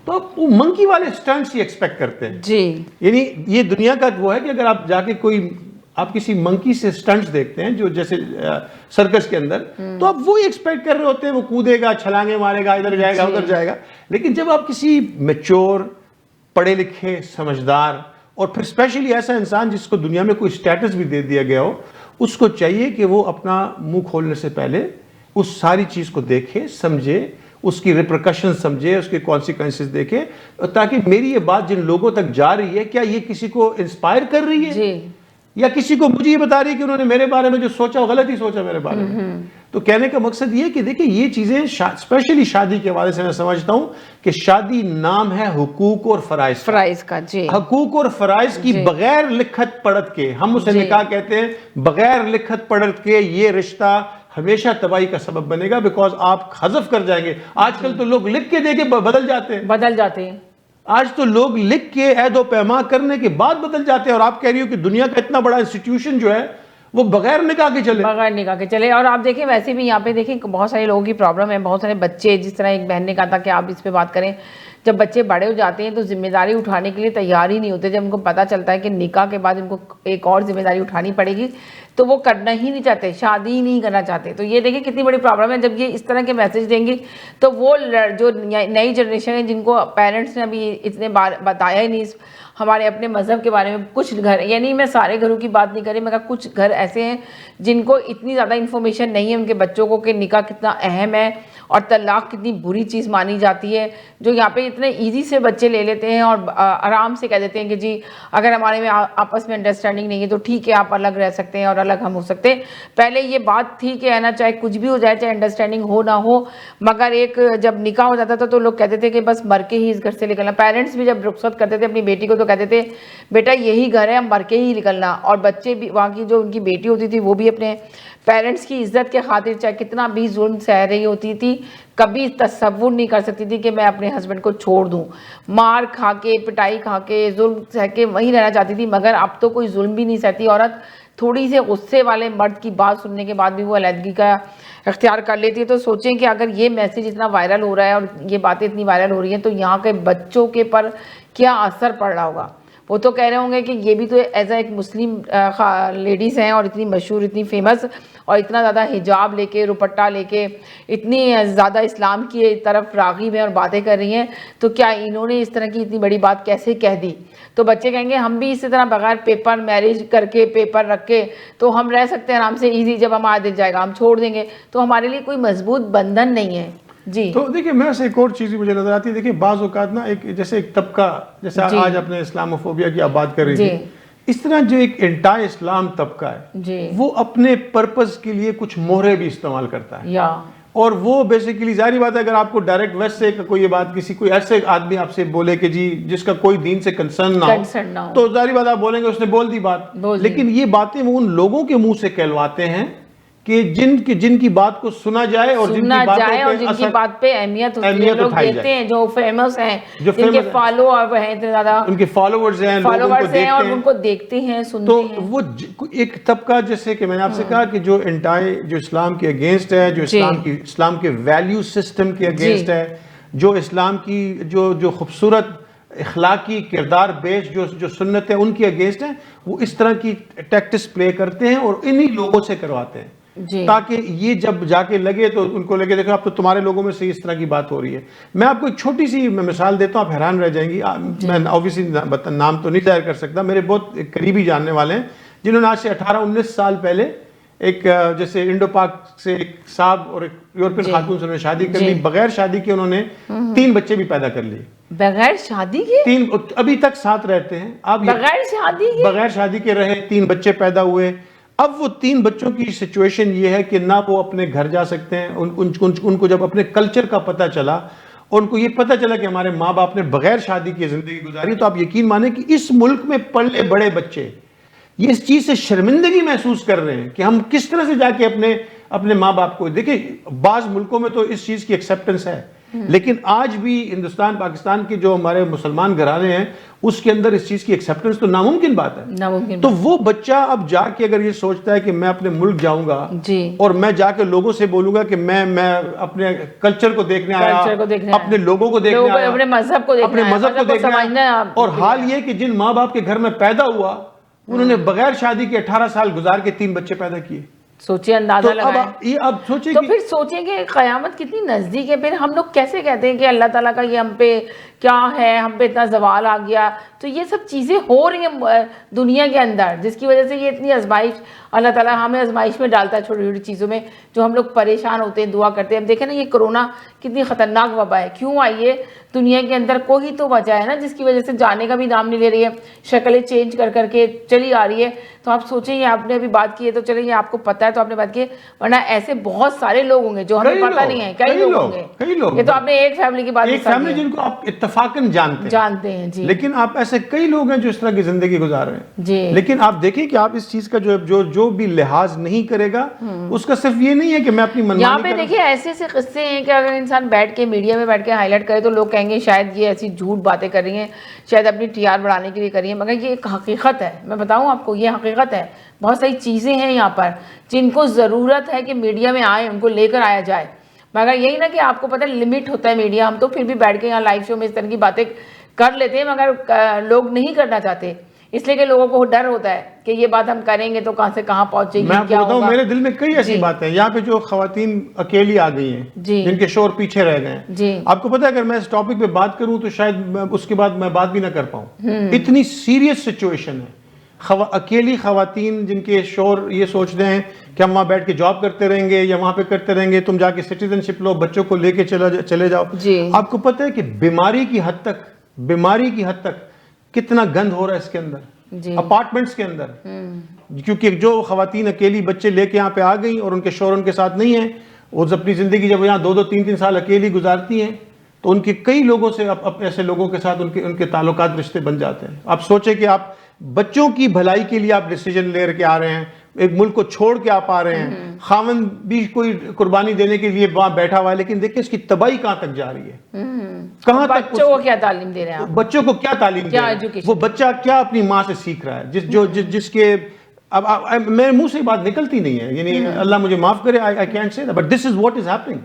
تو آپ وہ منکی والے سٹنٹس ہی ایکسپیکٹ کرتے ہیں. یعنی یہ دنیا کا وہ ہے کہ اگر آپ جا کے آپ کسی منکی سے سٹنٹس دیکھتے ہیں جو جیسے سرکس کے اندر, تو آپ وہی ایکسپیکٹ کر رہے ہوتے ہیں, وہ کودے گا, چھلانگے مارے گا, ادھر جائے گا, ادھر جائے گا. لیکن جب آپ کسی میچور, پڑھے لکھے, سمجھدار اور پھر اسپیشلی ایسا انسان جس کو دنیا میں کوئی اسٹیٹس بھی دے دیا گیا ہو, اس کو چاہیے کہ وہ اپنا منہ کھولنے سے پہلے اس ساری چیز کو دیکھے, سمجھے, اس کی ریپرکشن سمجھے, اس کے کانسیکوینسز دیکھے, تاکہ میری یہ بات جن لوگوں تک جا رہی ہے کیا یہ کسی کو انسپائر کر رہی ہے یا کسی کو مجھے یہ بتا رہی ہے کہ انہوں نے میرے بارے میں جو سوچا وہ غلط ہی سوچا میرے بارے میں. تو کہنے کا مقصد یہ کہ دیکھیں یہ چیزیں اسپیشلی شادی کے حوالے سے میں سمجھتا ہوں کہ شادی نام ہے حقوق اور فرائض کا. حقوق اور فرائض کی بغیر لکھت پڑھت کے, ہم اسے نکاح کہتے ہیں, بغیر لکھت پڑھت کے یہ رشتہ ہمیشہ تباہی کا سبب بنے گا, بیکاز آپ حذف کر جائیں گے. آج کل تو لوگ لکھ کے دے کے بدل جاتے ہیں. آج تو لوگ لکھ کے عہد و پیما کرنے کے بعد بدل جاتے ہیں, اور آپ کہہ رہی ہو کہ دنیا کا اتنا بڑا انسٹیٹیوشن جو ہے وہ بغیر نکاح کے چلے. اور آپ دیکھیں ویسے بھی یہاں پہ دیکھیں بہت سارے لوگوں کی پرابلم ہے, بہت سارے بچے, جس طرح ایک بہن نے کہا تھا کہ آپ اس پہ بات کریں, جب بچے بڑے ہو جاتے ہیں تو ذمہ داری اٹھانے کے لیے تیار ہی نہیں ہوتے. جب ان کو پتہ چلتا ہے کہ نکاح کے بعد ان کو ایک اور ذمہ داری اٹھانی پڑے گی تو وہ کرنا ہی نہیں چاہتے, شادی ہی نہیں کرنا چاہتے. تو یہ دیکھیں کتنی بڑی پرابلم ہے. جب یہ اس طرح کے میسج دیں گی تو وہ جو نئی جنریشن ہے جن کو پیرنٹس نے ابھی اتنے بار بتایا ہی نہیں ہمارے اپنے مذہب کے بارے میں, کچھ گھر, یعنی میں سارے گھروں کی بات نہیں کر رہی, مگر کچھ گھر ایسے ہیں جن کو اتنی زیادہ انفارمیشن نہیں ہے ان کے بچوں کو کہ نکاح کتنا اہم ہے اور طلاق کتنی بری چیز مانی جاتی ہے, جو یہاں پہ اتنے ایزی سے بچے لے لیتے ہیں اور آرام سے کہہ دیتے ہیں کہ جی اگر ہمارے میں آپس میں انڈرسٹینڈنگ نہیں ہے تو ٹھیک ہے آپ الگ رہ سکتے ہیں اور الگ ہم ہو سکتے ہیں. پہلے یہ بات تھی کہ ہے نا, چاہے کچھ بھی ہو جائے, چاہے انڈرسٹینڈنگ ہو نہ ہو, مگر ایک جب نکاح ہو جاتا تھا تو لوگ کہتے تھے کہ بس مر کے ہی اس گھر سے نکلنا. پیرنٹس بھی جب رخصت کرتے تھے اپنی بیٹی کو تو کہتے تھے بیٹا یہی گھر ہے, ہم مر کے ہی نکلنا. اور بچے بھی, وہاں کی جو ان کی بیٹی ہوتی تھی وہ بھی اپنے پیرنٹس کی عزت کے خاطر چاہے کتنا بھی ظلم سہ رہی ہوتی تھی, کبھی تصور نہیں کر سکتی تھی کہ میں اپنے ہسبینڈ کو چھوڑ دوں. مار کھا کے, پٹائی کھا کے, ظلم سہ کے وہیں رہنا چاہتی تھی. مگر اب تو کوئی ظلم بھی نہیں سہتی عورت, تھوڑی سے غصے والے مرد کی بات سننے کے بعد بھی وہ علیحدگی کا اختیار کر لیتی ہے. تو سوچیں کہ اگر یہ میسج اتنا وائرل ہو رہا ہے اور یہ باتیں اتنی وائرل ہو رہی ہیں تو یہاں کے بچوں کے پر کیا اثر پڑ رہا ہوگا. وہ تو کہہ رہے ہوں گے کہ یہ بھی تو ایز اے ایک مسلم لیڈیز ہیں اور اتنی مشہور, اتنی فیمس, اور اتنا زیادہ حجاب لے کے, دوپٹہ لے کے, اتنی زیادہ اسلام کی طرف راغب ہیں اور باتیں کر رہی ہیں, تو کیا انہوں نے اس طرح کی اتنی بڑی بات کیسے کہہ دی. تو بچے کہیں گے ہم بھی اسی طرح بغیر پیپر, میرج کر کے, پیپر رکھ کے تو ہم رہ سکتے ہیں آرام سے, ایزی. جب ہمارا دل جائے گا ہم چھوڑ دیں گے. تو ہمارے لیے کوئی مضبوط بندھن نہیں ہے. جی تو دیکھیں میں سے ایک اور چیز بھی مجھے نظر آتی ہے. دیکھیں بعض اوقات نا ایک جیسے ایک طبقہ, جیسے آج اپنے اسلاموفوبیا کی آپ بات کر رہی تھی اس طرح جو ایک انٹائر اسلام طبقہ ہے وہ اپنے پرپز کے لیے کچھ مہرے بھی استعمال کرتا ہے, اور وہ بیسیکلی ظاہری بات ہے اگر آپ کو ڈائریکٹ ویسٹ سے کوئی یہ بات کوئی ایسے آدمی آپ سے بولے کہ جی جس کا کوئی دین سے کنسرن نہ ہو تو ظاہری بات آپ بولیں گے اس نے بول دی بات, لیکن یہ باتیں وہ ان لوگوں کے منہ سے کہلواتے ہیں کہ جن کی بات کو سنا جائے اور جن کی بات پہ اہمیت لوگ دیتے ہیں, جو فیمس ہیں, جن کے فالوور ہیں اتنے زیادہ, ان کے فالوورز ہیں اور ان کو دیکھتے ہیں سنتے ہیں. تو وہ ایک طبقہ جیسے کہ میں نے آپ سے کہا کہ جو جو اسلام کے اگینسٹ ہے, جو اسلام کے ویلیو سسٹم کے اگینسٹ ہے, جو اسلام کی جو خوبصورت اخلاقی کردار بیش جو سنت ہے ان کی اگینسٹ ہیں, وہ اس طرح کی ٹیکٹس پلے کرتے ہیں اور انہی لوگوں سے کرواتے ہیں تاکہ یہ جب جا کے لگے تو ان کو لگے دیکھو اب تو تمہارے لوگوں میں سے اس طرح کی بات ہو رہی ہے. میں آپ کو ایک چھوٹی سی مثال دیتا ہوں, آپ حیران رہ جائیں گی. میں اوبیسلی نام تو نہیں ظاہر کر سکتا, میرے بہت قریبی جاننے والے ہیں جنہوں نے آج سے 18-19 سال پہلے ایک جیسے انڈو پاک سے ایک صاحب اور ایک یورپین خاتون سے انہوں نے شادی کر لی, بغیر شادی کے انہوں نے 3 بچے بھی پیدا کر لیے. بغیر شادی کے 3 ابھی تک ساتھ رہتے ہیں. آپ بغیر شادی کے رہے, 3 بچے پیدا ہوئے. اب وہ 3 بچوں کی سچویشن یہ ہے کہ نہ وہ اپنے گھر جا سکتے ہیں. ان کو جب اپنے کلچر کا پتہ چلا اور ان کو یہ پتہ چلا کہ ہمارے ماں باپ نے بغیر شادی کی زندگی گزاری, تو آپ یقین مانیں کہ اس ملک میں پلے بڑے بچے یہ اس چیز سے شرمندگی محسوس کر رہے ہیں کہ ہم کس طرح سے جا کے اپنے ماں باپ کو دیکھیں. بعض ملکوں میں تو اس چیز کی ایکسیپٹنس ہے, لیکن آج بھی ہندوستان پاکستان کے جو ہمارے مسلمان گھرانے ہیں اس کے اندر اس چیز کی ایکسیپٹنس تو ناممکن بات ہے. تو وہ بچہ اب جا کے اگر یہ سوچتا ہے کہ میں اپنے ملک جاؤں گا اور میں جا کے لوگوں سے بولوں گا کہ میں اپنے کلچر کو دیکھنے آیا, اپنے لوگوں کو دیکھنے آیا, اپنے مذہب کو دیکھنے آیا, اور حال یہ کہ جن ماں باپ کے گھر میں پیدا ہوا انہوں نے بغیر شادی کے 18 سال گزار کے 3 بچے پیدا کیے. سوچیں, اندازہ لگائیں. اب سوچیں تو پھر سوچیں کہ قیامت کتنی نزدیک ہے. پھر ہم لوگ کیسے کہتے ہیں کہ اللہ تعالیٰ کا یہ ہم پہ کیا ہے, ہم پہ اتنا زوال آ گیا. تو یہ سب چیزیں ہو رہی ہیں دنیا کے اندر جس کی وجہ سے یہ اتنی آزمائش اللہ تعالیٰ ہمیں آزمائش میں ڈالتا ہے چھوٹی چھوٹی چیزوں میں جو ہم لوگ پریشان ہوتے ہیں, دعا کرتے ہیں. اب دیکھیں نا یہ کرونا کتنی خطرناک وبا ہے, کیوں آئی ہے دنیا کے اندر, کوئی تو وجہ ہے نا جس کی وجہ سے جانے کا بھی نام نہیں لے رہی ہے, شکلیں چینج کر کے چلی آ رہی ہے. تو آپ سوچیں یہ آپ نے ابھی بات کی ہے تو چلیں یہ آپ کو پتہ ہے تو آپ نے بات کی, ورنہ ایسے بہت سارے لوگ ہوں گے جو ہمیں پتہ نہیں ہے, کئی لوگ ہوں گے. یہ تو آپ نے ایک فیملی کی بات, ایک فیملی جن کو آپ اتفاقاً جانتے ہیں جی, لیکن آپ ایسے کئی لوگ ہیں جو اس طرح کی زندگی گزار رہے ہیں جی. لیکن آپ دیکھیں کہ آپ اس چیز کا جو بھی لحاظ نہیں کرے گا اس کا صرف یہ نہیں ہے کہ میں اپنی منمانی یہاں پہ دیکھیں ایسے ایسے قصے ہیں کہ اگر انسان بیٹھ کے میڈیا میں بیٹھ کے ہائی لائٹ کرے تو لوگ کہیں گے شاید یہ ایسی جھوٹ باتیں کر رہی ہیں, شاید اپنی TR بڑھانے کے لیے کر رہی ہیں, مگر یہ ایک حقیقت ہے. میں بتاؤں آپ کو, یہ حقیقت ہے. بہت ساری چیزیں ہیں یہاں پر جن کو ضرورت ہے کہ میڈیا میں آئیں, ان کو لے کر آیا جائے. مگر یہی نا کہ آپ کو پتہ لمٹ ہوتا ہے میڈیا, ہم تو پھر بھی بیٹھ کے یہاں لائیو شو میں اس طرح کی باتیں کر لیتے ہیں مگر لوگ نہیں کرنا چاہتے, اس لیے کہ لوگوں کو ڈر ہوتا ہے کہ یہ بات ہم کریں گے تو کہاں سے کہاں پہنچے گی, میں آپ کو بتاؤں میرے دل میں کئی ایسی باتیں ہیں. یہاں پہ جو خواتین اکیلی آ گئی ہیں جن کے شوہر پیچھے رہ گئے ہیں, آپ کو پتہ ہے اگر میں اس ٹاپک پہ بات کروں تو شاید اس کے بعد میں بات بھی نہ کر پاؤں. اتنی سیریس سچویشن ہے. اکیلی خواتین جن کے شوہر یہ سوچتے ہیں کہ ہم وہاں بیٹھ کے جاب کرتے رہیں گے یا وہاں پہ کرتے رہیں گے, تم جا کے سٹیزن شپ لو, بچوں کو لے کے چلے جاؤ. آپ کو پتہ ہے کہ بیماری کی حد تک کتنا گند ہو رہا ہے اس کے اندر, اپارٹمنٹس کے اندر. کیونکہ جو خواتین اکیلی بچے لے کے یہاں پہ آ گئیں اور ان کے شوہر ان کے ساتھ نہیں ہیں, وہ اپنی زندگی جب یہاں 2-3 سال اکیلی گزارتی ہیں تو ان کے کئی لوگوں سے ایسے لوگوں کے ساتھ ان کے تعلقات رشتے بن جاتے ہیں. آپ سوچیں کہ آپ بچوں کی بھلائی کے لیے آپ ڈیسیجن لے کے آ رہے ہیں, ایک ملک کو چھوڑ کے آپ آ رہے ہیں, خاوند بھی کوئی قربانی دینے کے لیے وہاں بیٹھا ہوا ہے, لیکن دیکھیں اس کی تباہی کہاں تک جا رہی ہے, کہاں تک بچوں کو کیا تعلیم دے رہے ہیں, بچوں کو کیا تعلیم دے رہے ہیں, وہ بچہ کیا اپنی ماں سے سیکھ رہا ہے جس کے اب میرے منہ سے بات نکلتی نہیں ہے, یعنی اللہ مجھے معاف کرے, I can't say that, but this is what is happening.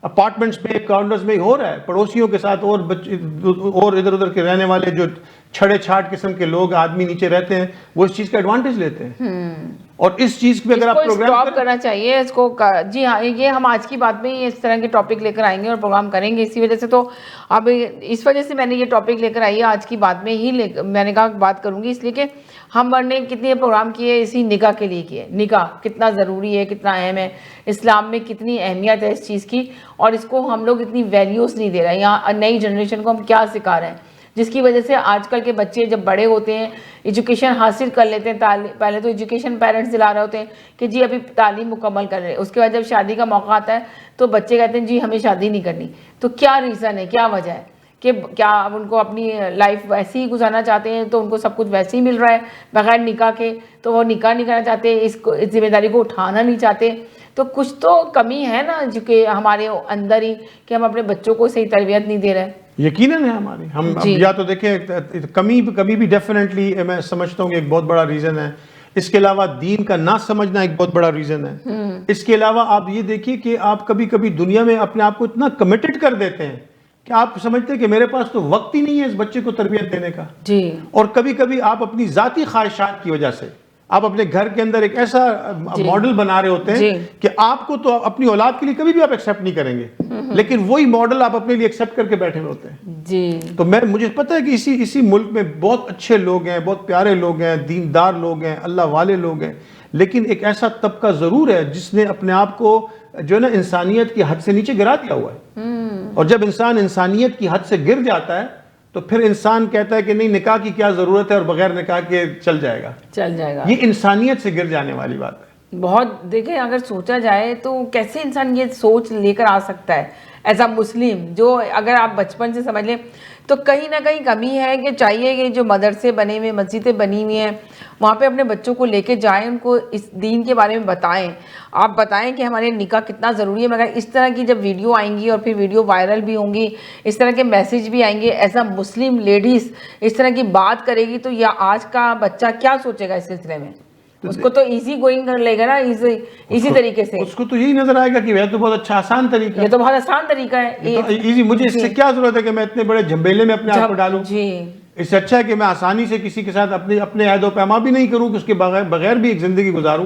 Apartments میں, کارنرز میں ہو رہا ہے, پڑوسیوں کے ساتھ اور ادھر ادھر کے رہنے والے جو چھڑے چھاٹ قسم کے لوگ آدمی نیچے رہتے ہیں وہ اس چیز کا ایڈوانٹیج لیتے ہیں. اور اس چیز پہ اگر آپ پروگرام کرنا چاہیے اس کو, جی ہاں, یہ ہم آج کی بات میں اس طرح کے ٹاپک لے کر آئیں گے اور پروگرام کریں گے. اسی وجہ سے تو اب اس وجہ سے میں نے یہ ٹاپک لے کر آئی ہے آج کی بات میں ہی, میں نے کہا بات کروں گی اس لیے کہ ہم نے کتنے پروگرام کیے اسی نکاح کے لیے کیے. نکاح کتنا ضروری ہے, کتنا اہم ہے, اسلام میں کتنی اہمیت ہے اس چیز کی, اور اس کو ہم لوگ اتنی ویلیوز نہیں دے رہے ہیں. یہاں نئی جنریشن کو ہم کیا سکھا رہے ہیں, جس کی وجہ سے آج کل کے بچے جب بڑے ہوتے ہیں ایجوکیشن حاصل کر لیتے ہیں, پہلے تو ایجوکیشن پیرنٹس دلا رہے ہوتے ہیں کہ جی ابھی تعلیم مکمل کر رہے, اس کے بعد جب شادی کا موقع آتا ہے تو بچے کہتے ہیں جی ہمیں شادی نہیں کرنی. تو کیا ریزن ہے, کیا وجہ ہے کہ کیا ان کو اپنی لائف ویسے ہی گزارنا چاہتے ہیں تو ان کو سب کچھ ویسے ہی مل رہا ہے بغیر نکاح کے, تو وہ نکاح نہیں کرنا چاہتے, اس ذمہ داری کو اٹھانا نہیں چاہتے. تو کچھ تو کمی ہے نا جو کہ ہمارے اندر ہی کہ ہم اپنے بچوں کو صحیح تربیت نہیں دے رہے. یقیناً ہے ہماری, ہم یا تو دیکھیں کمی بھی ڈیفینیٹلی میں سمجھتا ہوں کہ ایک بہت بڑا ریزن ہے. اس کے علاوہ دین کا نہ سمجھنا ایک بہت بڑا ریزن ہے. اس کے علاوہ آپ یہ دیکھیے کہ آپ کبھی کبھی دنیا میں اپنے آپ کو اتنا کمیٹڈ کر دیتے ہیں کہ آپ سمجھتے ہیں کہ میرے پاس تو وقت ہی نہیں ہے اس بچے کو تربیت دینے کا. جی. اور کبھی کبھی آپ اپنی ذاتی خواہشات کی وجہ سے آپ اپنے گھر کے اندر ایک ایسا ماڈل بنا رہے ہوتے ہیں کہ آپ کو تو اپنی اولاد کے لیے کبھی بھی آپ ایکسیپٹ نہیں کریں گے, لیکن وہی ماڈل آپ اپنے لیے ایکسیپٹ کر کے بیٹھے ہوئے ہوتے ہیں. جی. تو مجھے پتہ ہے کہ اسی ملک میں بہت اچھے لوگ ہیں, بہت پیارے لوگ ہیں, دیندار لوگ ہیں, اللہ والے لوگ ہیں, لیکن ایک ایسا طبقہ ضرور ہے جس نے اپنے آپ کو جو ہے نا انسانیت کی حد سے نیچے گرا دیا ہوا ہے. اور جب انسان انسانیت کی حد سے گر جاتا ہے تو پھر انسان کہتا ہے کہ نہیں نکاح کی کیا ضرورت ہے اور بغیر نکاح کے چل جائے گا. یہ انسانیت سے گر جانے والی بات ہے. بہت دیکھیں اگر سوچا جائے تو کیسے انسان یہ سوچ لے کر آ سکتا ہے ایز اے مسلم, جو اگر آپ بچپن سے سمجھ لیں تو کہیں نہ کہیں کمی ہے کہ چاہیے کہ جو مدرسے بنے ہوئے مسجدیں بنی ہوئی ہیں وہاں پہ اپنے بچوں کو لے کے جائیں, ان کو اس دین کے بارے میں بتائیں. آپ بتائیں کہ ہمارے نکاح کتنا ضروری ہے, مگر اس طرح کی جب ویڈیو آئیں گی اور پھر ویڈیو وائرل بھی ہوں گی, اس طرح کے میسیج بھی آئیں گے, ایز اے مسلم لیڈیز اس طرح کی بات کرے گی تو یا آج کا بچہ کیا سوچے گا اس سلسلے میں؟ اس کو تو ایزی گوئنگ کر لے گا نا, ایزی طریقے سے. اس کو تو یہی نظر آئے گا کہ یہ تو بہت اچھا آسان طریقہ ہے, یہ تو بہت آسان طریقہ ہے, ایزی, مجھے اس سے کیا ضرورت ہے کہ میں اتنے بڑے جھمبیلے میں اپنے آپ کو ڈالوں. جی. اس سے اچھا ہے کہ میں آسانی سے کسی کے ساتھ اپنے عہد و پیما بھی نہیں کروں کہ اس کے بغیر بھی ایک زندگی گزاروں.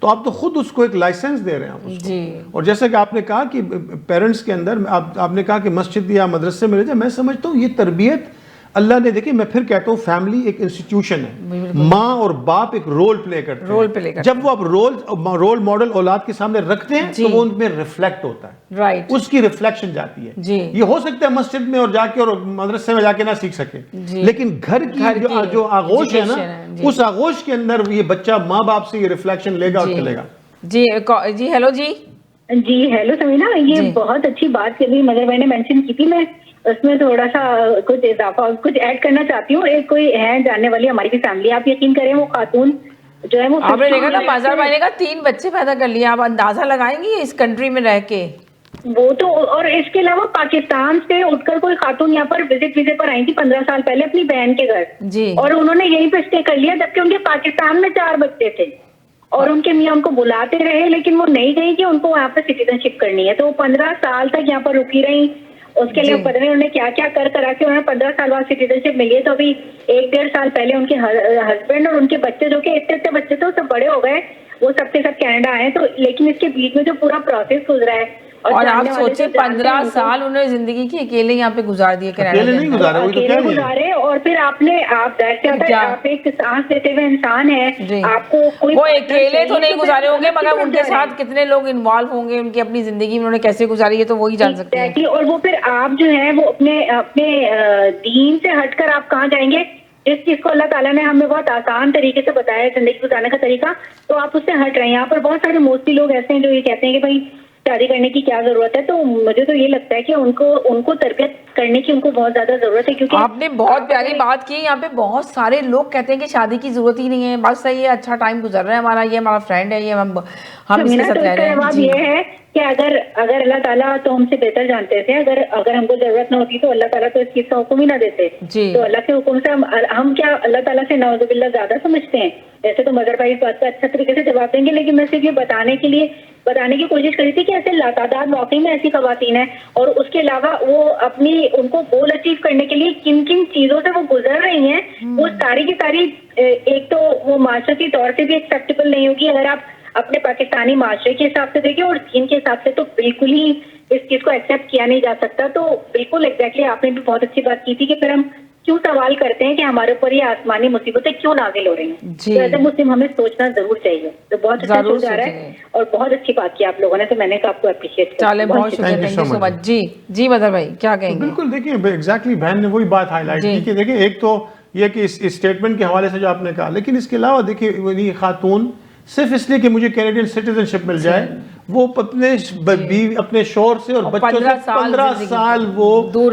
تو آپ تو خود اس کو ایک لائسنس دے رہے ہیں. جی. اور جیسا کہ آپ نے کہا کہ پیرنٹس کے اندر آپ نے کہا کہ مسجد یا مدرسے میں لے جائیں, میں سمجھتا ہوں یہ تربیت اللہ نے, دیکھیں میں پھر کہتا ہوں فیملی ایک انسٹیٹیوشن ہے, ماں اور باپ ایک رول پلے کرتے ہیں. جب وہ اب رول ماڈل اولاد کے سامنے رکھتے ہیں تو وہ ان میں ریفلیکٹ ہوتا ہے, اس کی ریفلیکشن جاتی ہے. یہ ہو سکتا ہے مسجد میں اور جا کے اور مدرسے میں جا کے نہ سیکھ سکے, لیکن گھر کی جو آغوش ہے نا, اس آغوش کے اندر یہ بچہ ماں باپ سے یہ ریفلیکشن لے گا اور چلے گا. جی. جی ہیلو. جی ہیلو سمینا, یہ بہت اچھی بات کری مگر میں نے مینشن کی تھی, میں اس میں تھوڑا سا کچھ اضافہ کچھ ایڈ کرنا چاہتی ہوں. ایک کوئی ہے جاننے والی ہماری بھی فیملی, آپ یقین کریں وہ خاتون جو ہے وہ آپ نے دیکھا نا بازار بھائی نے کہا 3 بچے پیدا کر لیے, آپ اندازہ لگائیں گی اس کنٹری میں رہ کے. وہ تو, اور اس کے علاوہ پاکستان سے اٹھ کر کوئی خاتون یہاں پر وزٹ پر آئی تھی 15 سال پہلے اپنی بہن کے گھر, اور انہوں نے یہیں پہ اسٹے کر لیا جبکہ ان کے پاکستان میں 4 بچے تھے, اور ان کے میاں ان کو بلاتے رہے لیکن وہ نہیں گئی کہ ان کو وہاں پہ سٹیزن شپ کرنی ہے. تو وہ 15 سال تک یہاں پر رکی رہی. اس کے لیے پتہ نہیں انہوں نے کیا کیا کرا کے انہوں نے 15 سال بعد سٹیزن شپ ملی ہے. تو ابھی 1-1.5 سال پہلے ان کے ہسبینڈ اور ان کے بچے جو کہ اتنے بچے تھے وہ سب بڑے ہو گئے, وہ سب کے سب کینیڈا آئے. تو لیکن اس کے بیچ میں جو پورا پروسیس گزرا ہے, اور آپ سوچیں 15 سال انہوں نے زندگی کی اکیلے یہاں پہ گزار دیے, اکیلے گزارے. اور پھر آپ ایک سانس لیتے ہوئے انسان ہے, آپ کو کوئی وہ اکیلے تو نہیں گزارے ہوں گے مگر ان کے ساتھ کتنے لوگ انوالو ہوں گے, ان کی اپنی زندگی میں انہوں نے کیسے گزاری ہے تو وہی جان سکتے ہیں. اور وہ پھر آپ جو ہے وہ اپنے دین سے ہٹ کر آپ کہاں جائیں گے, جس چیز کو اللہ تعالیٰ نے ہمیں بہت آسان طریقے سے بتایا ہے زندگی گزارنے کا طریقہ, تو آپ اس سے ہٹ رہے ہیں. یہاں پر بہت سارے موسٹلی لوگ ایسے ہیں جو یہ کہتے ہیں کہ بھائی شادی کرنے کی کیا ضرورت ہے. تو مجھے تو یہ لگتا ہے کہ ان کو تربیت کرنے کی ان کو بہت زیادہ ضرورت ہے, کیونکہ آپ نے بہت پیاری بات کی. یہاں پہ بہت سارے لوگ کہتے ہیں کہ شادی کی ضرورت ہی نہیں ہے, بس صحیح ہے, اچھا ٹائم گزر رہا ہے ہمارا, یہ ہمارا فرینڈ ہے, یہ ہم اس کے ساتھ رہ رہے ہیں. جواب یہ ہے کہ اگر اللہ تعالیٰ تو ہم سے بہتر جانتے تھے, اگر ہم کو ضرورت نہ ہوتی تو اللہ تعالیٰ تو اس چیز کا حکم ہی نہ دیتے. تو اللہ کے حکم سے ہم کیا اللہ تعالیٰ سے نعوذ باللہ زیادہ سمجھتے ہیں. ایسے تو مظہر بھائی اس بات کا اچھا طریقے سے جواب دیں گے, لیکن میں صرف یہ بتانے کی کوشش کری تھی کہ ایسے لاتعداد واقعی میں ایسی خواتین ہیں, اور اس کے علاوہ وہ ان کو گول اچیو کرنے کے لیے کن کن چیزوں سے وہ گزر رہی ہیں, وہ ساری کی ساری ایک تو وہ معاشرتی طور سے بھی ایکسیپٹیبل نہیں ہوگی اگر آپ اپنے پاکستانی معاشرے کے حساب سے دیکھیں, اور دین کے حساب سے تو بالکل ہی اس چیز کو ایکسیپٹ کیا نہیں جا سکتا. تو بالکل ایگزیکٹلی آپ نے بھی بہت اچھی بات کی تھی کہ پھر ہم کیوں سوال کرتے ہیں کہ ہمارے اوپر یہ آسمانی مصیبتیں کیوں نازل ہو رہی ہیں. جی. تو ایز اے مسلم ہمیں سوچنا ضرور چاہیے. تو بہت اچھا شو جا رہا ہے اور بہت اچھی بات کی آپ لوگوں نے, تو میں نے آپ کو اپریشیٹ کیا. چلے بہت شکریہ, تھینک یو سو مچ. جی مدر بھائی کیا کہیں گے؟ بالکل دیکھیں ایگزیکٹلی بہن نے وہی بات ہائی لائٹ کی کہ دیکھیں ایک تو یہ کہ اس اسٹیٹمنٹ کے حوالے سے جو آپ نے کہا, لیکن اس کے علاوہ دیکھیں خاتون صرف اس لیے کہ مجھے کینیڈین سٹیزن شپ مل جائے وہ اپنے شوہر سے اور بچوں سے 15 سال وہ دور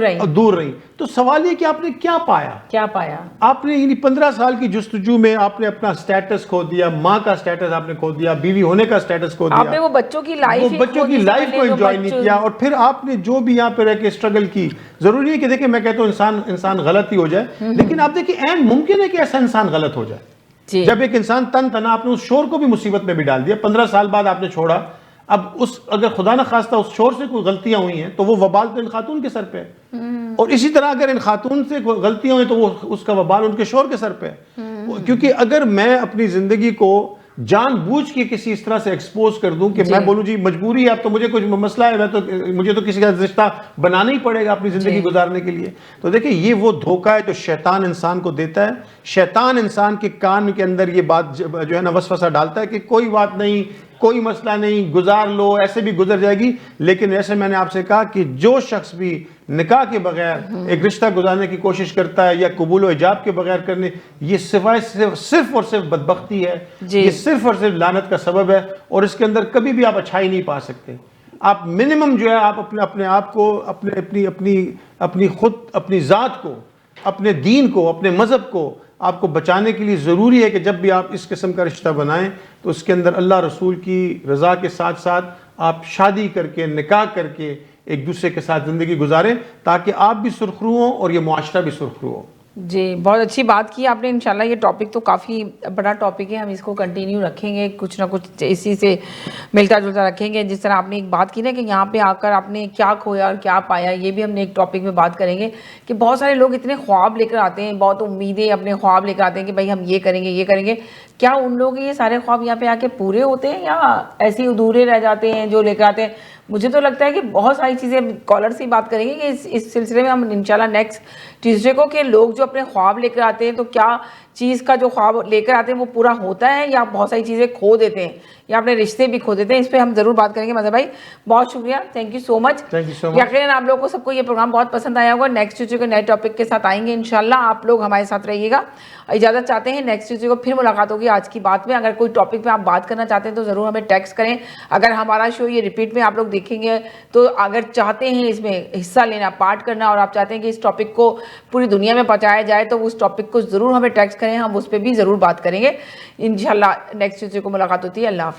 رہی. تو سوال یہ کہ آپ نے کیا پایا آپ نے 15 سال کی جستجو میں آپ نے اپنا سٹیٹس کھو دیا, ماں کا سٹیٹس آپ نے کھو دیا, بیوی ہونے کا سٹیٹس کھو دیا, آپ نے وہ بچوں کی لائف کو انجوائے نہیں کیا, اور پھر آپ نے جو بھی یہاں پہ رہ کے اسٹرگل کی. ضروری ہے کہ دیکھیں میں کہتا ہوں انسان غلط ہی ہو جائے, لیکن آپ دیکھیں این ممکن ہے کہ ایسا انسان غلط ہو جائے. جب ایک انسان تنا آپ نے اس شوہر کو بھی مصیبت میں بھی ڈال دیا, 15 سال بعد آپ نے چھوڑا, اب اگر خدا نہ خواستہ اس شوہر سے کوئی غلطیاں ہوئی ہیں تو وہ وبال تو ان خاتون کے سر پہ ہے, اور اسی طرح اگر ان خاتون سے کوئی غلطیاں ہوئی تو وہ اس کا وبال ان کے شوہر کے سر پہ ہے. کیونکہ اگر میں اپنی زندگی کو جان بوجھ کے کسی اس طرح سے ایکسپوز کر دوں کہ میں بولوں جی مجبوری ہے اب تو مجھے کچھ مسئلہ ہے, مجھے تو کسی کا رشتہ بنانا ہی پڑے گا اپنی زندگی گزارنے کے لیے, تو دیکھیں یہ وہ دھوکہ ہے جو شیطان انسان کو دیتا ہے. شیطان انسان کے کان کے اندر یہ بات جو ہے نا وسوسہ ڈالتا ہے کہ کوئی بات نہیں, کوئی مسئلہ نہیں, گزار لو, ایسے بھی گزر جائے گی. لیکن ایسے میں نے آپ سے کہا کہ جو شخص بھی نکاح کے بغیر ایک رشتہ گزارنے کی کوشش کرتا ہے یا قبول و ایجاب کے بغیر کرنے, یہ صرف اور صرف بدبختی ہے, یہ صرف اور صرف لعنت کا سبب ہے, اور اس کے اندر کبھی بھی آپ اچھائی نہیں پا سکتے. آپ منیمم جو ہے آپ اپنے آپ کو اپنی خود اپنی ذات کو, اپنے دین کو, اپنے مذہب کو آپ کو بچانے کے لیے ضروری ہے کہ جب بھی آپ اس قسم کا رشتہ بنائیں تو اس کے اندر اللہ رسول کی رضا کے ساتھ ساتھ آپ شادی کر کے, نکاح کر کے ایک دوسرے کے ساتھ زندگی گزاریں تاکہ آپ بھی سرخرو ہوں اور یہ معاشرہ بھی سرخرو ہو. جی بہت اچھی بات کی آپ نے. انشاءاللہ یہ ٹاپک تو کافی بڑا ٹاپک ہے, ہم اس کو کنٹینیو رکھیں گے, کچھ نہ کچھ اسی سے ملتا جلتا رکھیں گے. جس طرح آپ نے ایک بات کی نا کہ یہاں پہ آ کر آپ نے کیا کھویا اور کیا پایا, یہ بھی ہم نے ایک ٹاپک میں بات کریں گے کہ بہت سارے لوگ اتنے خواب لے کر آتے ہیں, بہت امیدیں اپنے خواب لے کر آتے ہیں کہ بھائی ہم یہ کریں گے. کیا ان لوگوں کے یہ سارے خواب یہاں پہ آ کے پورے ہوتے ہیں یا ایسے ہی ادھورے رہ جاتے ہیں جو لے کر آتے ہیں؟ مجھے تو لگتا ہے کہ بہت ساری چیزیں کالر سے بات کریں گے کہ اس سلسلے میں ہم انشاءاللہ نیکسٹ ٹیوزڈے کو, کہ لوگ جو اپنے خواب لے کر آتے ہیں تو کیا چیز کا جو خواب لے کر آتے ہیں وہ پورا ہوتا ہے یا بہت ساری چیزیں کھو دیتے ہیں یا اپنے رشتے بھی کھو دیتے ہیں. اس پہ ہم ضرور بات کریں گے. مظہر بھائی بہت شکریہ, تھینک یو سو مچ. یقیناً آپ لوگوں کو سب کو یہ پروگرام بہت پسند آیا ہوگا. نیکسٹ ٹیوزڈے کو نئے ٹاپک کے ساتھ آئیں گے انشاءاللہ. آپ لوگ ہمارے ساتھ رہیے گا. اجازت چاہتے ہیں, نیکسٹ ٹیوزڈے کو پھر ملاقات ہوگی آج کی بات میں. اگر کوئی ٹاپک پہ آپ بات کرنا چاہتے ہیں تو ضرور ہمیں ٹیکسٹ کریں. اگر ہمارا شو یہ ریپیٹ میں آپ لوگ دیکھیں گے تو اگر چاہتے ہیں اس میں حصہ لینا, پارٹ کرنا, اور آپ چاہتے ہیں کہ اس ٹاپک کو پوری دنیا میں پہنچایا جائے تو اس ٹاپک کو ضرور ہمیں ٹیکسٹ کریں, ہم اس پہ بھی ضرور بات کریں گے انشاءاللہ. نیکسٹ ٹیوزڈے کو ملاقات ہوتی ہے. اللہ حافظ.